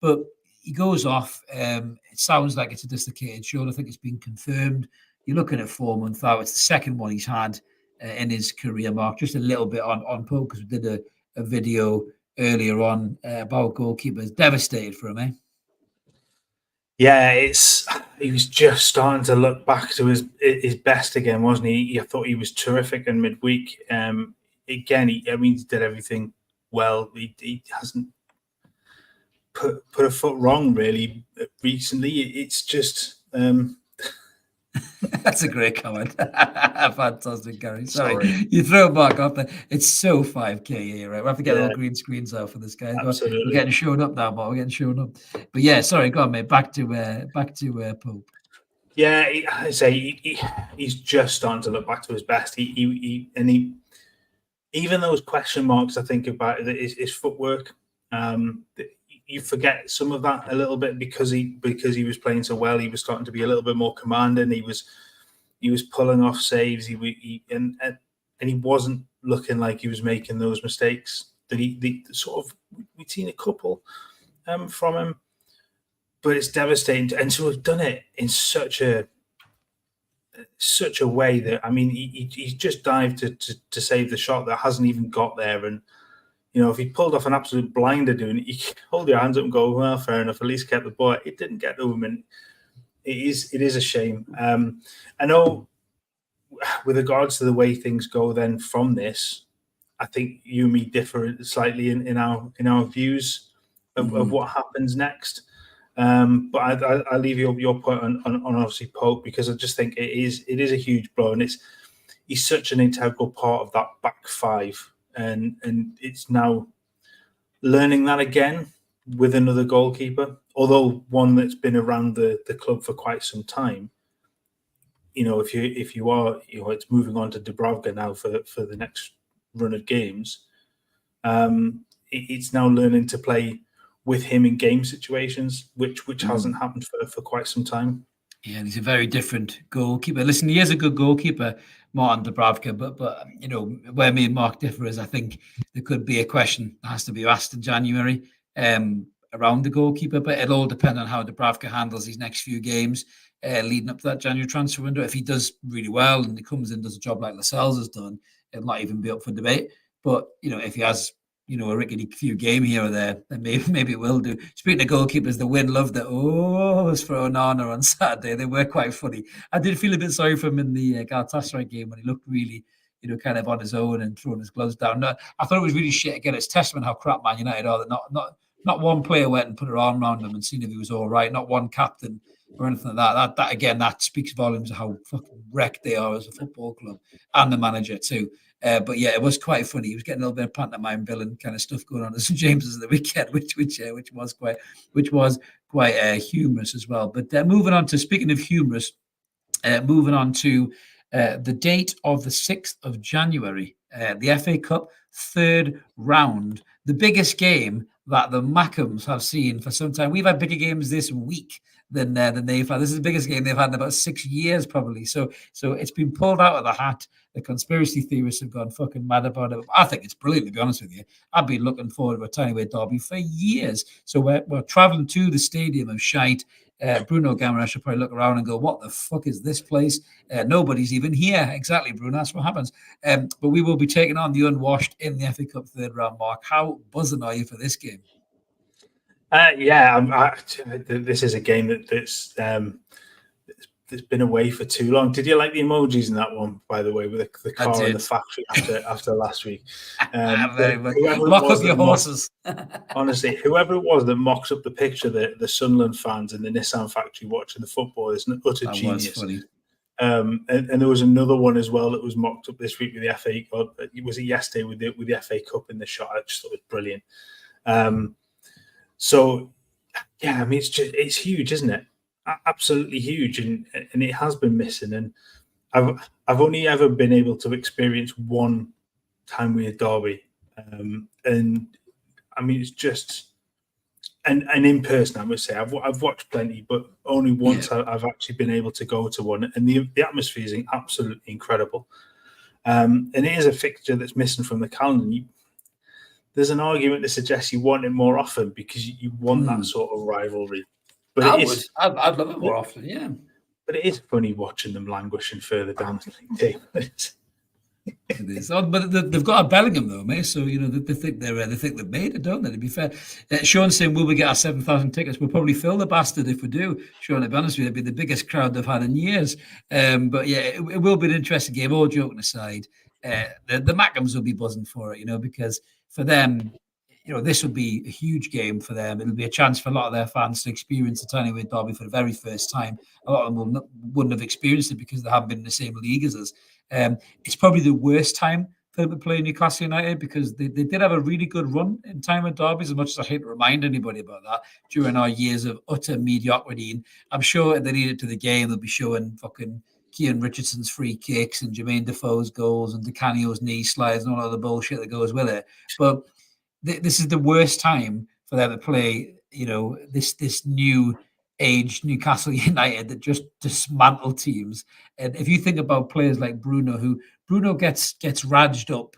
But he goes off. It sounds like it's a dislocated shoulder. I think it's been confirmed. You're looking at 4 months out. It's the second one he's had in his career, Mark. Just a little bit on Pope, because we did a video earlier on about goalkeepers. Devastated for him, eh? Yeah, he was just starting to look back to his best again, wasn't he? I thought he was terrific in midweek. Again, he did everything well. He hasn't put a foot wrong really recently. It's just that's a great comment. Fantastic, Gary. Sorry, you throw it back up there. It's so 5K here, right? We have to get all green screens out for this guy. Absolutely. We're getting shown up now, but we're getting shown up. But yeah, sorry, go on, mate. Back to Pope. Yeah, he's just starting to look back to his best. He even those question marks, I think about his footwork. You forget some of that a little bit because he was playing so well. He was starting to be a little bit more commanding. He was pulling off saves. He wasn't looking like he was making those mistakes that we've seen a couple from him, but it's devastating. And to have done it in such a way that, he's just dived to save the shot that hasn't even got there. And if he pulled off an absolute blinder doing it, you can hold your hands up and go, well, fair enough, at least kept the ball. It didn't get to him, and it is a shame. I know with regards to the way things go then from this, I think you and me differ slightly in our views of what happens next. But I'll leave your point on obviously Pope, because I just think it is a huge blow, and he's such an integral part of that back five. And it's now learning that again with another goalkeeper, although one that's been around the club for quite some time. If you are, it's moving on to Dubravka now for the next run of games. It's now learning to play with him in game situations, which hasn't happened for quite some time. Yeah, and he's a very different goalkeeper. Listen, he is a good goalkeeper, Martin Dubravka, but where me and Mark differ is, I think there could be a question that has to be asked in January around the goalkeeper, but it'll all depend on how Dubravka handles these next few games leading up to that January transfer window. If he does really well and he comes in and does a job like Lascelles has done, it'll not even be up for debate. But if he has a rickety few game here or there, then maybe it will do. Speaking of goalkeepers, the Win loved it. Was for Onana on Saturday. They were quite funny. I did feel a bit sorry for him in the Galatasaray game when he looked really kind of on his own and throwing his gloves down. No, I thought it was really shit. Again, it's testament how crap Man United are. That not one player went and put her arm around him and seen if he was all right. Not one captain or anything like that. That speaks volumes of how fucking wrecked they are as a football club and the manager too. But yeah, it was quite funny. He was getting a little bit of pantomime villain kind of stuff going on at St James's the weekend, which was quite humorous as well. But moving on to, speaking of humorous, moving on to the date of the 6th of January, the FA Cup third round, the biggest game that the Mackems have seen for some time. We've had bigger games this week than they've had. This is the biggest game they've had in about 6 years, probably. So it's been pulled out of the hat. The conspiracy theorists have gone fucking mad about it. I think it's brilliant, to be honest with you. I've been looking forward to a Tiny derby for years. So we're travelling to the stadium of shite. Bruno Gamera should probably look around and go, what the fuck is this place? Nobody's even here. Exactly, Bruno. That's what happens. But we will be taking on the unwashed in the FA Cup third round, Mark. How buzzing are you for this game? This is a game that's been away for too long. Did you like the emojis in that one, by the way, with the car in the factory after last week? Lock up your horses. Honestly, whoever it was that mocks up the picture, the Sunderland fans in the Nissan factory watching the football is an utter genius. Was funny. And there was another one as well that was mocked up this week with the FA Cup. Was it yesterday with the FA Cup in the shot? I just thought it was brilliant. So yeah, I mean, it's huge, isn't it? Absolutely huge, and it has been missing. And I've only ever been able to experience one time with a derby, and I mean, it's just and in person. I must say, I've watched plenty, but only once I've actually been able to go to one, and the atmosphere is absolutely incredible. And it is a fixture that's missing from the calendar. There's an argument to suggest you want it more often because you want that sort of rivalry. But I'd love it more often, yeah. But it is funny watching them languishing further down the league team. It is odd, but they've got a Bellingham though, mate. So they think they've made it, don't they? To be fair, Sean's saying, "Will we get our 7,000 tickets?" We'll probably fill the bastard if we do. Sean, to be honest with you, it'll be the biggest crowd they've had in years. But yeah, it will be an interesting game. All joking aside, the Mackems will be buzzing for it, because for them, this would be a huge game for them. It'll be a chance for a lot of their fans to experience the Tiny derby for the very first time. A lot of them wouldn't have experienced it because they haven't been in the same league as us. It's probably the worst time for them to play Newcastle United because they did have a really good run in time of derbies, as much as I hate to remind anybody about that, during our years of utter mediocrity. And I'm sure if they lead it to the game, they'll be showing fucking Kean Richardson's free kicks and Jermaine Defoe's goals and Di Canio's knee slides and all other bullshit that goes with it. But this is the worst time for them to play, this new age Newcastle United that just dismantle teams. And if you think about players like Bruno gets raged up,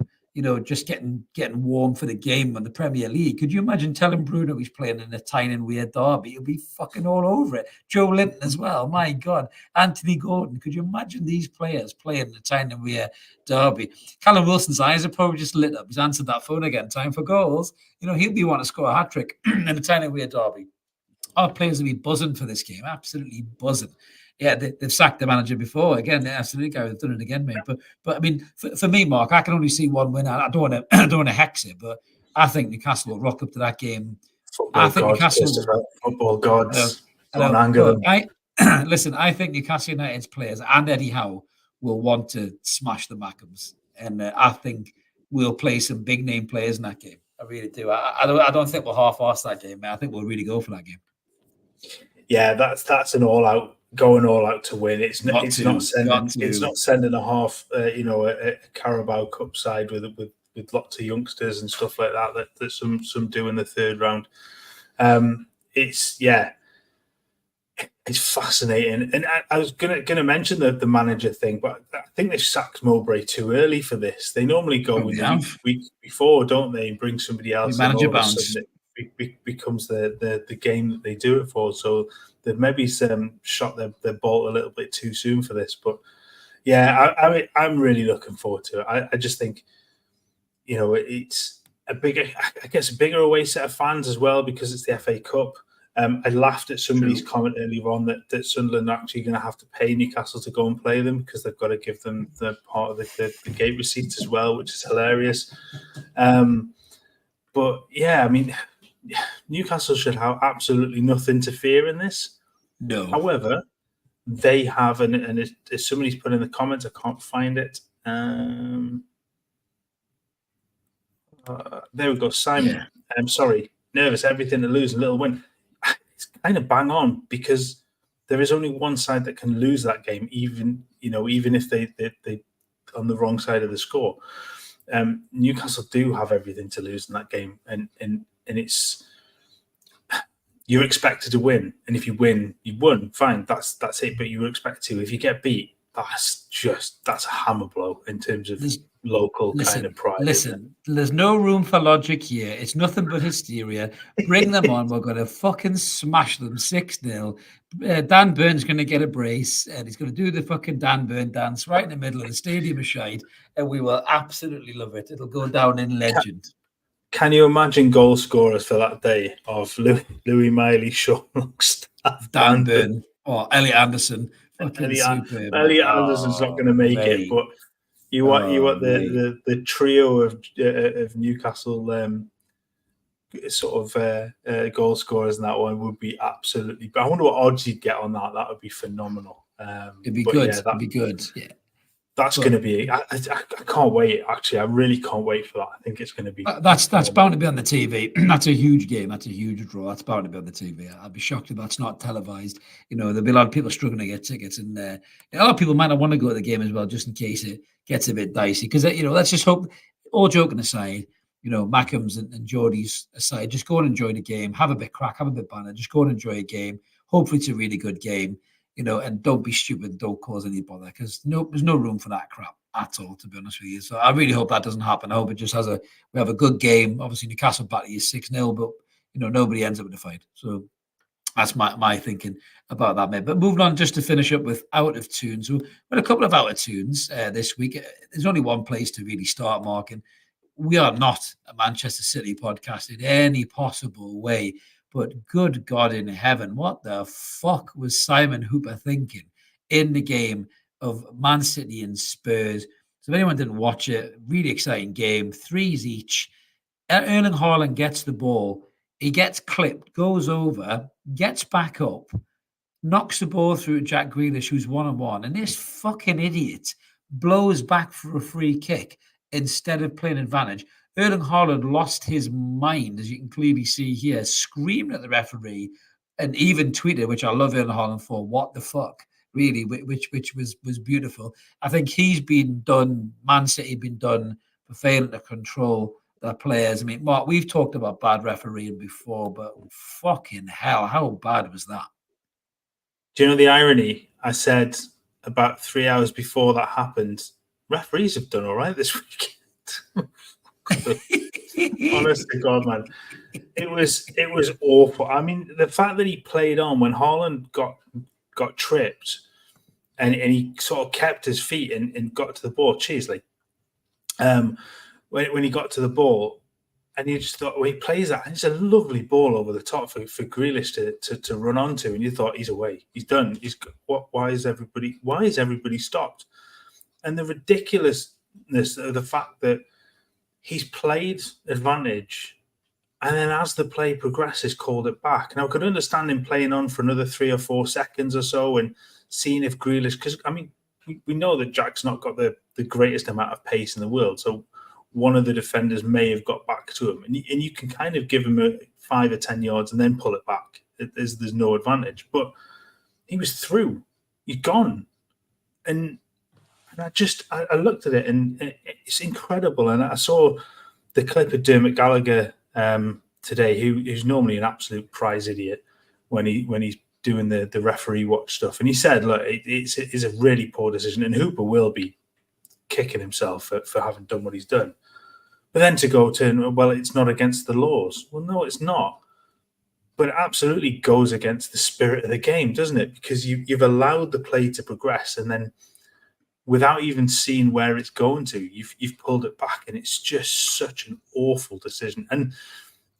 just getting warm for the game on the Premier League. Could you imagine telling Bruno he's playing in a Tyne and weird derby? He'll be fucking all over it. Joe Linton as well. My God. Anthony Gordon. Could you imagine these players playing in a Tyne and weird derby? Callum Wilson's eyes are probably just lit up. He's answered that phone again. Time for goals. He'll be wanting to score a hat-trick in a Tyne and weird derby. Our players will be buzzing for this game. Absolutely buzzing. Yeah, they've sacked the manager before. Again, absolutely, they've done it again, mate. But I mean, for me, Mark, I can only see one win. I don't want to hex it, but I think Newcastle will rock up to that game. Football gods. Listen, I think Newcastle United's players and Eddie Howe will want to smash the Mackems, and I think we'll play some big name players in that game. I really do. I don't think we'll half-arse that game, man. I think we'll really go for that game. Yeah, that's an all-out. Going all out to win. It's not sending a half, a Carabao Cup side with lots of youngsters and stuff like that some do in the third round. It's fascinating. And I was gonna mention the manager thing, but I think they've sacked Mowbray too early for this. They normally go with the week before, don't they, and bring somebody else. Manager bounce. It becomes the game that they do it for. So they've maybe shot their bolt a little bit too soon for this. But yeah, I'm really looking forward to it. I just think, it's a bigger away set of fans as well because it's the FA Cup. I laughed at somebody's comment earlier on that Sunderland are actually going to have to pay Newcastle to go and play them because they've got to give them the part of the gate receipts as well, which is hilarious. But yeah, I mean, Newcastle should have absolutely nothing to fear in this. No. However, they have, and as somebody's put in the comments, I can't find it. There we go, Simon. Yeah. I'm sorry, nervous, everything to lose, a little win. It's kind of bang on because there is only one side that can lose that game, even if they on the wrong side of the score. Newcastle do have everything to lose in that game, and it's you're expected to win, and if you win, you won. Fine, that's it. But you were expected to. If you get beat, that's a hammer blow in terms of local kind of pride. Listen, there's no room for logic here. It's nothing but hysteria. Bring them on. We're going to fucking smash them 6-0. Dan Byrne's going to get a brace, and he's going to do the fucking Dan Byrne dance right in the middle of the stadium of shite, and we will absolutely love it. It'll go down in legend. Can you imagine goal scorers for that day of Louis Miley, Sean Longstaff, Dan Byrne, or Elliot Anderson? Elliot Anderson's not going to make it, but you want the trio of Newcastle sort of goal scorers in that one would be absolutely. But I wonder what odds you'd get on that. That would be phenomenal. It'd be good. Yeah, it'd be good. Yeah. That's going to be. I can't wait. Actually, I really can't wait for that. I think it's going to be. That's bound to be on the TV. That's a huge game. That's a huge draw. That's bound to be on the TV. I'd be shocked if that's not televised. There'll be a lot of people struggling to get tickets, and a lot of people might not want to go to the game as well, just in case it gets a bit dicey. Because let's just hope. All joking aside, Mackham's and Geordie's aside, just go and enjoy the game. Have a bit crack. Have a bit banter. Just go and enjoy a game. Hopefully, it's a really good game. And don't be stupid, don't cause any bother, because there's no room for that crap at all, to be honest with you. So I really hope that doesn't happen. I hope it just we have a good game. Obviously, Newcastle batter is 6-0, but nobody ends up with a fight. So that's my thinking about that, mate. But moving on, just to finish up with Out of Toon. So we've got a couple of Out of Toons this week. There's only one place to really start, Mark, and we are not a Manchester City podcast in any possible way. But good God in heaven, what the fuck was Simon Hooper thinking in the game of Man City and Spurs? So if anyone didn't watch it, really exciting game, 3s each. Erling Haaland gets the ball. He gets clipped, goes over, gets back up, knocks the ball through Jack Grealish, who's 1-on-1. And this fucking idiot blows back for a free kick instead of playing advantage. Erling Haaland lost his mind, as you can clearly see here, screamed at the referee and even tweeted, which I love Erling Haaland for, what the fuck, really, which was beautiful. I think he's been done, Man City been done for failing to control their players. I mean, Mark, we've talked about bad refereeing before, but fucking hell, how bad was that? Do you know the irony? I said about 3 hours before that happened, referees have done all right this weekend. Honest to God, man, it was awful. I mean, the fact that he played on when Haaland got tripped, and he sort of kept his feet and got to the ball. Cheesley, when he got to the ball, and you just thought, well, he plays that, and it's a lovely ball over the top for Grealish to run onto, and you thought he's away, he's done. Why is everybody stopped? And the ridiculousness of the fact that he's played advantage, and then as the play progresses, called it back. Now, I could understand him playing on for another 3 or 4 seconds or so and seeing if Grealish, because, I mean, we know that Jack's not got the greatest amount of pace in the world, so one of the defenders may have got back to him. And you can kind of give him a 5 or 10 yards and then pull it back. There's no advantage. But he was through. He's gone. And I looked at it, and it's incredible. And I saw the clip of Dermot Gallagher today, who's normally an absolute prize idiot when he's doing the referee watch stuff. And he said, look, it's a really poor decision, and Hooper will be kicking himself for having done what he's done. But then to go to, well, it's not against the laws. Well, no, it's not. But it absolutely goes against the spirit of the game, doesn't it? Because you've allowed the play to progress, and then without even seeing where it's going to, you've pulled it back, and it's just such an awful decision. And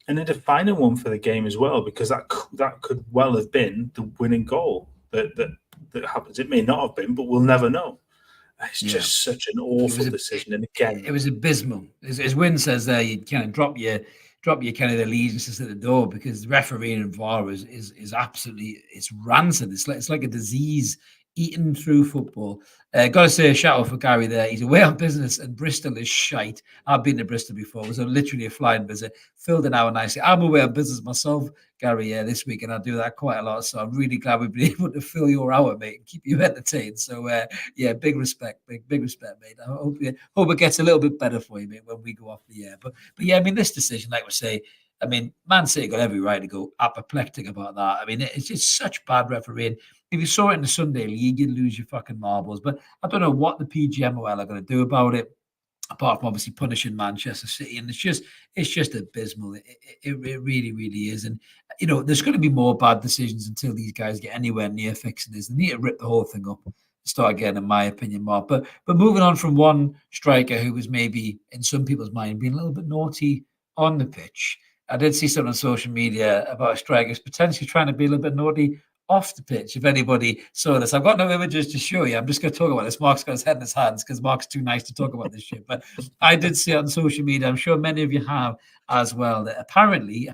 and a defining one for the game as well, because that could well have been the winning goal that happens. It may not have been, but we'll never know. It's just such an awful decision. And again, it was abysmal. As Wynne says there, you kind of drop your kind of allegiances at the door, because refereeing and VAR is absolutely, it's rancid. It's like a disease eaten through football. Got to say a shout out for Gary there. He's away on business and Bristol is shite. I've been to Bristol before. It was literally a flying visit. Filled an hour nicely. I'm away on business myself, Gary, this week, and I do that quite a lot. So I'm really glad we've been able to fill your hour, mate, and keep you entertained. So big respect, big respect, mate. I hope it gets a little bit better for you, mate, when we go off the air. But yeah, I mean, this decision, like we say, I mean, Man City got every right to go apoplectic about that. I mean, it's just such bad refereeing. If you saw it in the Sunday League, you'd lose your fucking marbles. But I don't know what the PGMOL are going to do about it, apart from obviously punishing Manchester City. And it's just abysmal. It really, really is. And, there's going to be more bad decisions until these guys get anywhere near fixing this. They need to rip the whole thing up and start again, in my opinion, Mark. But moving on from one striker who was maybe, in some people's mind, being a little bit naughty on the pitch. I did see something on social media about a striker who's potentially trying to be a little bit naughty off the pitch. If anybody saw this, I've got no images to show you. I'm just going to talk about this. Mark's got his head in his hands because Mark's too nice to talk about this shit. But I did see it on social media. I'm sure many of you have as well. That apparently,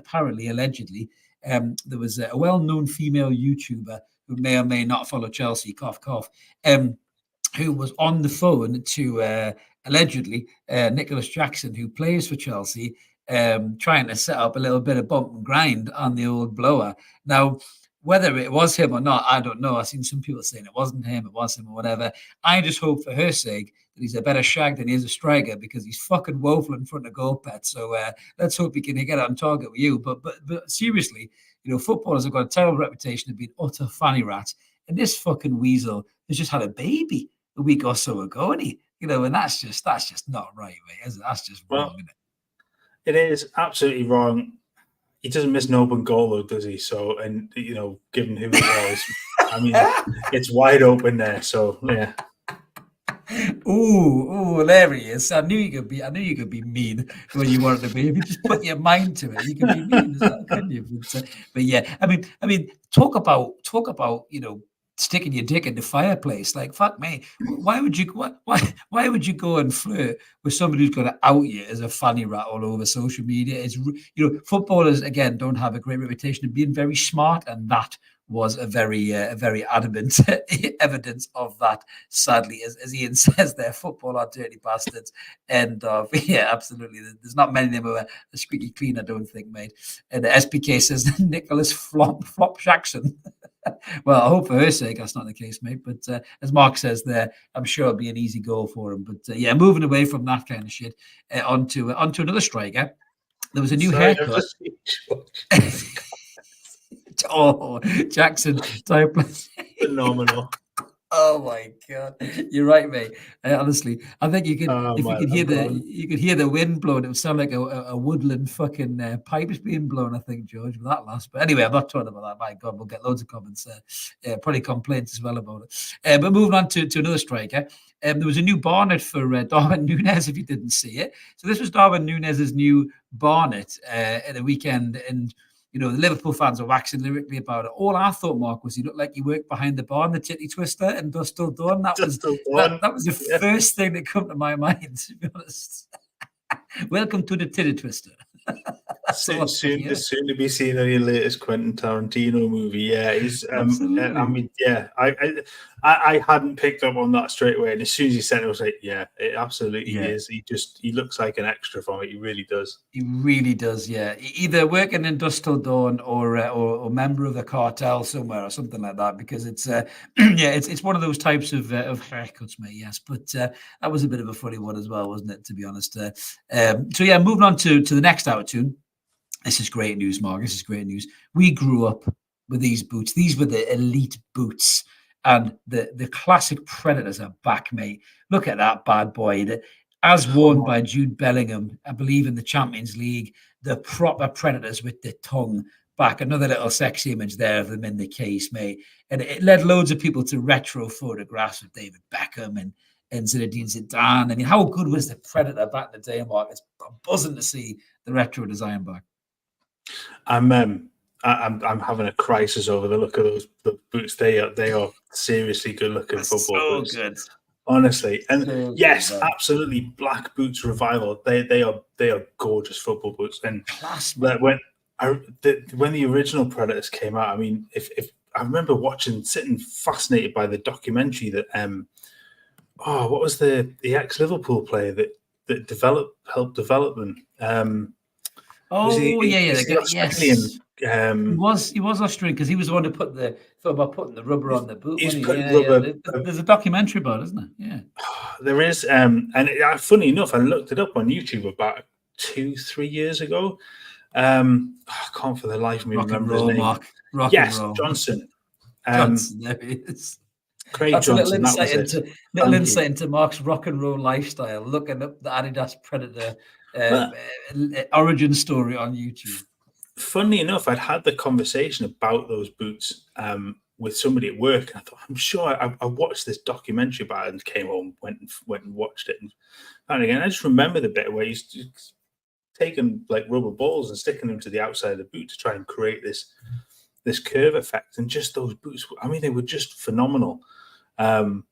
allegedly, there was a well-known female YouTuber who may or may not follow Chelsea, cough, cough, who was on the phone to allegedly Nicholas Jackson, who plays for Chelsea, trying to set up a little bit of bump and grind on the old blower. Now, whether it was him or not, I don't know. I've seen some people saying it wasn't him, it was him, or whatever. I just hope for her sake that he's a better shag than he is a striker, because he's fucking woeful in front of goal, Pet. So let's hope he can get on target with you. But seriously, footballers have got a terrible reputation of being utter fanny rats. And this fucking weasel has just had a baby a week or so ago, and and that's just not right, mate. That's just wrong, isn't it? It is absolutely wrong. He doesn't miss an open goal, though, does he? So, and given who it was, I mean, it's wide open there. So, yeah. Oh, there he is. I knew you could be mean when you wanted to be. If you just put your mind to it, you can be mean as well, couldn't you? But yeah, I mean, talk about sticking your dick in the fireplace. Like, fuck me. Why would you go and flirt with somebody who's going to out you as a fanny rat all over social media? It's footballers, again, don't have a great reputation of being very smart, and that was a very adamant evidence of that, sadly. As Ian says there, football are dirty bastards. And yeah, absolutely. There's not many of them who are squeaky clean, I don't think, mate. And the SPK says Nicholas Flop Jackson. Well, I hope for her sake that's not the case, mate. But as Mark says there, I'm sure it'll be an easy goal for him. But yeah, moving away from that kind of shit, onto another striker. There was a new haircut. Oh, Jackson, phenomenal. Oh my God, you're right, mate. Honestly, I think you could, if you could hear the wind blowing, it would sound like a woodland fucking pipes being blown. I think, George, with that last. But anyway, I'm not talking about that. My God, we'll get loads of comments, probably complaints as well about it. But moving on to another striker, there was a new Barnet for Darwin Núñez. If you didn't see it, so this was Darwin Núñez's new Barnet at the weekend, and the Liverpool fans are waxing lyrically about it. All I thought, Mark, was he looked like he worked behind the bar in the Titty Twister and Dust Till Dawn. That was the first thing that came to my mind, to be honest. Welcome to the Titty Twister. Soon to be seen on your latest Quentin Tarantino movie. Yeah, he's. I mean, yeah, I hadn't picked up on that straight away, and as soon as he said it, I was like, yeah, it absolutely is. He looks like an extra from it. He really does. He really does. Yeah, either working in Dust Till Dawn or member of the cartel somewhere or something like that. Because it's it's one of those types of haircuts, mate. Yes, but that was a bit of a funny one as well, wasn't it? To be honest. So yeah, moving on to the next Out of Toon. This is great news, Mark. This is great news. We grew up with these boots. These were the elite boots. And the classic Predators are back, mate. Look at that bad boy. As worn by Jude Bellingham, I believe, in the Champions League, the proper Predators with the tongue back. Another little sexy image there of them in the case, mate. And it led loads of people to retro photographs of David Beckham and Zinedine Zidane. I mean, how good was the Predator back in the day, Mark? It's buzzing to see the retro design back. I'm having a crisis over the look of the boots. They are seriously good looking football so boots. good. Honestly, and So yes, good, man. absolutely, black boots revival. They are gorgeous football boots. And Class, that man. when the original Predators came out, I mean, if I remember sitting fascinated by the documentary that what was the ex Liverpool player that helped develop them? Was yes. Australian? He was Australian because he was the one who thought about putting the rubber on the boot. He's Wasn't he? putting Yeah, rubber. There's a documentary about it, isn't there? Yeah. There is, funny enough, I looked it up on YouTube about 2-3 years ago. I can't for the life of me remember his name. Mark. Rock yes, and roll. Johnson. Johnson, there he is. Craig That's Johnson. a little insight into Mark's rock and roll lifestyle. Looking up the Adidas Predator origin story on YouTube. Funnily enough, I'd had the conversation about those boots with somebody at work, and I thought, I'm sure I watched this documentary about it and came home, went and watched it, and again, I just remember the bit where he's taking like rubber balls and sticking them to the outside of the boot to try and create this curve effect, and just those boots. I mean, they were just phenomenal. And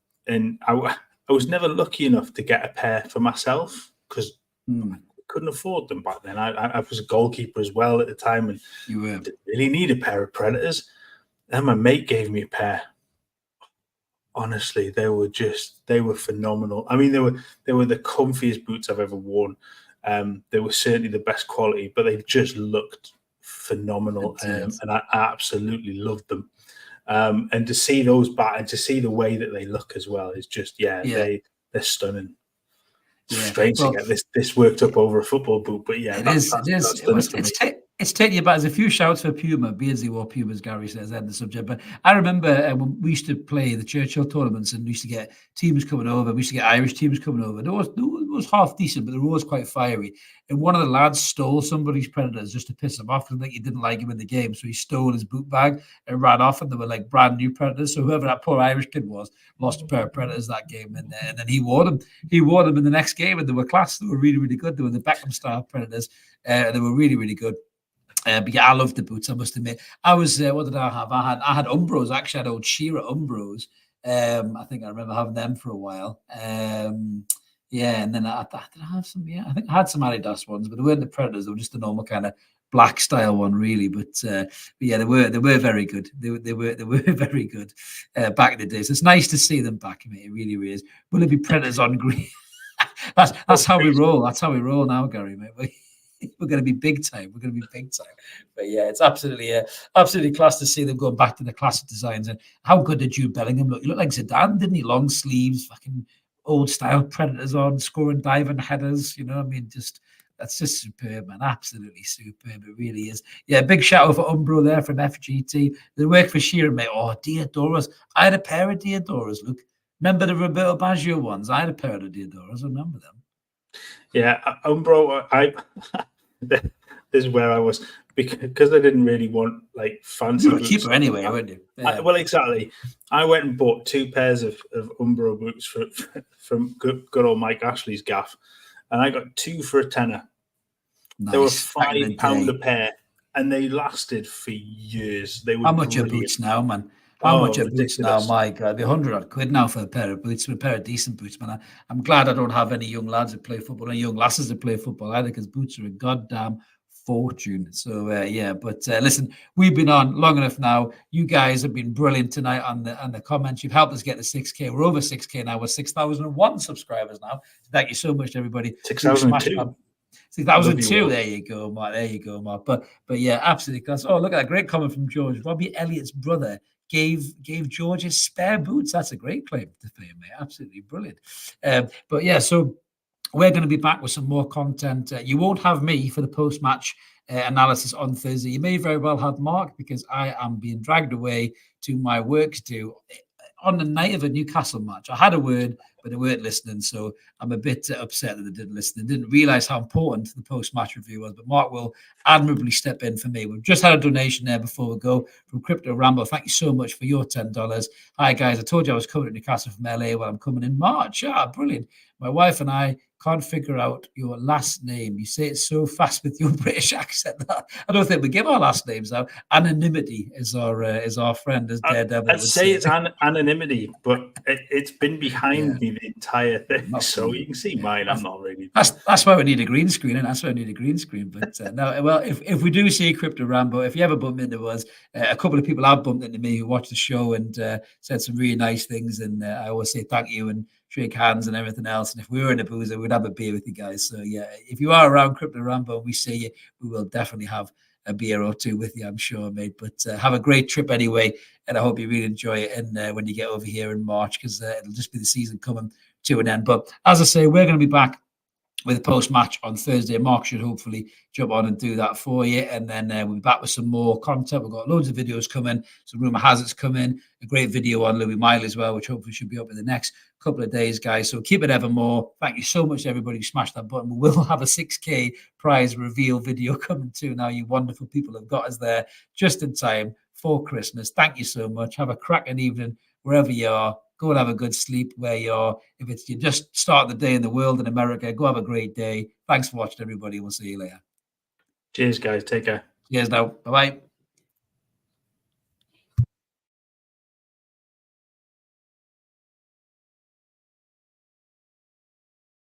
I was never lucky enough to get a pair for myself because I couldn't afford them back then. I was a goalkeeper as well at the time, and you didn't really need a pair of Predators. And my mate gave me a pair. Honestly, they were phenomenal. I mean, they were the comfiest boots I've ever worn. They were certainly the best quality, but they just looked phenomenal, and I absolutely loved them. And to see those back and to see the way that they look as well is just they're stunning. It's strange to get this worked up over a football boot, but yeah, it's taking you back. There's a few shouts for Puma. Beardsley wore Pumas, Gary says, end the subject. But I remember when we used to play the Churchill tournaments and we used to get teams coming over. We used to get Irish teams coming over. It was half decent, but they were always quite fiery. And one of the lads stole somebody's Predators just to piss him off because he didn't like him in the game. So he stole his boot bag and ran off, and they were like brand new Predators. So whoever that poor Irish kid was lost a pair of Predators that game, and then he wore them. He wore them in the next game, and they were class. They were really, really good. They were the Beckham style Predators. They were really, really good. But yeah, I loved the boots, I must admit. I was, what did I have? I had Umbros, actually. I had old Shearer Umbros. I think I remember having them for a while. And then I have some, I think I had some Adidas ones, but they weren't the Predators. They were just the normal kind of black style one, really. But yeah, they were very good. They were very good back in the days. So it's nice to see them back, mate. It really, really is. Will it be Predators on green? That's how we roll. That's how we roll now, Gary, mate. We're going to be big time. But yeah, it's absolutely class to see them going back to the classic designs. And how good did Jude Bellingham look? He looked like Zidane, didn't he? Long sleeves, fucking old style Predators on, scoring diving headers. You know, I mean, that's just superb, man. Absolutely superb. It really is. Yeah, big shout out for Umbro there from FGT. They work for Shearer, mate. Oh, Diodoras. I had a pair of Diodoras. Look, remember the Roberto Baggio ones? I had a pair of Diodoras. I remember them. Yeah, Umbro. This is where I was because I didn't really want like fancy. You were a keeper anyway, weren't you? Yeah. Well, exactly. I went and bought 2 pairs of Umbro boots from good old Mike Ashley's gaff, and I got 2 for a tenner. Nice. They were £5 a pair, and they lasted for years. They were how much are boots now, man? How much are boots now? My God, they're £100 now for a pair of boots, for a pair of decent boots, man. I'm glad I don't have any young lads that play football, or young lasses that play football either, because boots are a goddamn fortune. So but listen, we've been on long enough now. You guys have been brilliant tonight on the comments. You've helped us get to 6K. We're over 6K now. We're 6,001 subscribers now. So thank you so much, everybody. 6,002. 6,002. There you go, Mark. But yeah, absolutely class. Oh, look at that great comment from George. Robbie Elliott's brother gave George his spare boots. That's a great claim to fame, mate. Absolutely brilliant. But yeah, so we're going to be back with some more content. You won't have me for the post-match analysis on Thursday. You may very well have Mark, because I am being dragged away to my work to do on the night of a Newcastle match. I had a word, but they weren't listening, so I'm a bit upset that they didn't listen. They didn't realise how important the post-match review was, but Mark will admirably step in for me. We've just had a donation there before we go from Crypto Rambo. Thank you so much for your $10. Hi, guys. I told you I was coming to Newcastle from LA. Well, I'm coming in March. Ah, brilliant. My wife and I Can't figure out your last name. You say it so fast with your British accent. I don't think we give our last names out. Anonymity is our friend, as Daredevil I'd say it's anonymity, but it's been behind me the entire thing. So you can see mine. I'm not really. That's why we need a green screen, and that's why we need a green screen. But no, well, if we do see Crypto Rambo, if you ever bump into us, a couple of people have bumped into me who watched the show and said some really nice things, and I always say thank you and shake hands and everything else. And if we were in a boozer, we'd have a beer with you guys. So yeah, if you are around Crypto Rambo and we see you, we will definitely have a beer or two with you, I'm sure, mate. But have a great trip anyway, and I hope you really enjoy it. And when you get over here in March, because it'll just be the season coming to an end. But as I say, we're going to be back with a post-match on Thursday. Mark should hopefully jump on and do that for you. And then we'll be back with some more content. We've got loads of videos coming. Some rumour has it's coming. A great video on Louis Miley as well, which hopefully should be up in the next couple of days, guys. So keep it evermore. Thank you so much to everybody who smashed that button. We will have a 6K prize reveal video coming too. Now, you wonderful people have got us there just in time for Christmas. Thank you so much. Have a cracking evening wherever you are. Go and have a good sleep where you are. If it's you just start the day in the world in America, go have a great day. Thanks for watching, everybody. We'll see you later. Cheers, guys. Take care. Cheers now. Bye-bye.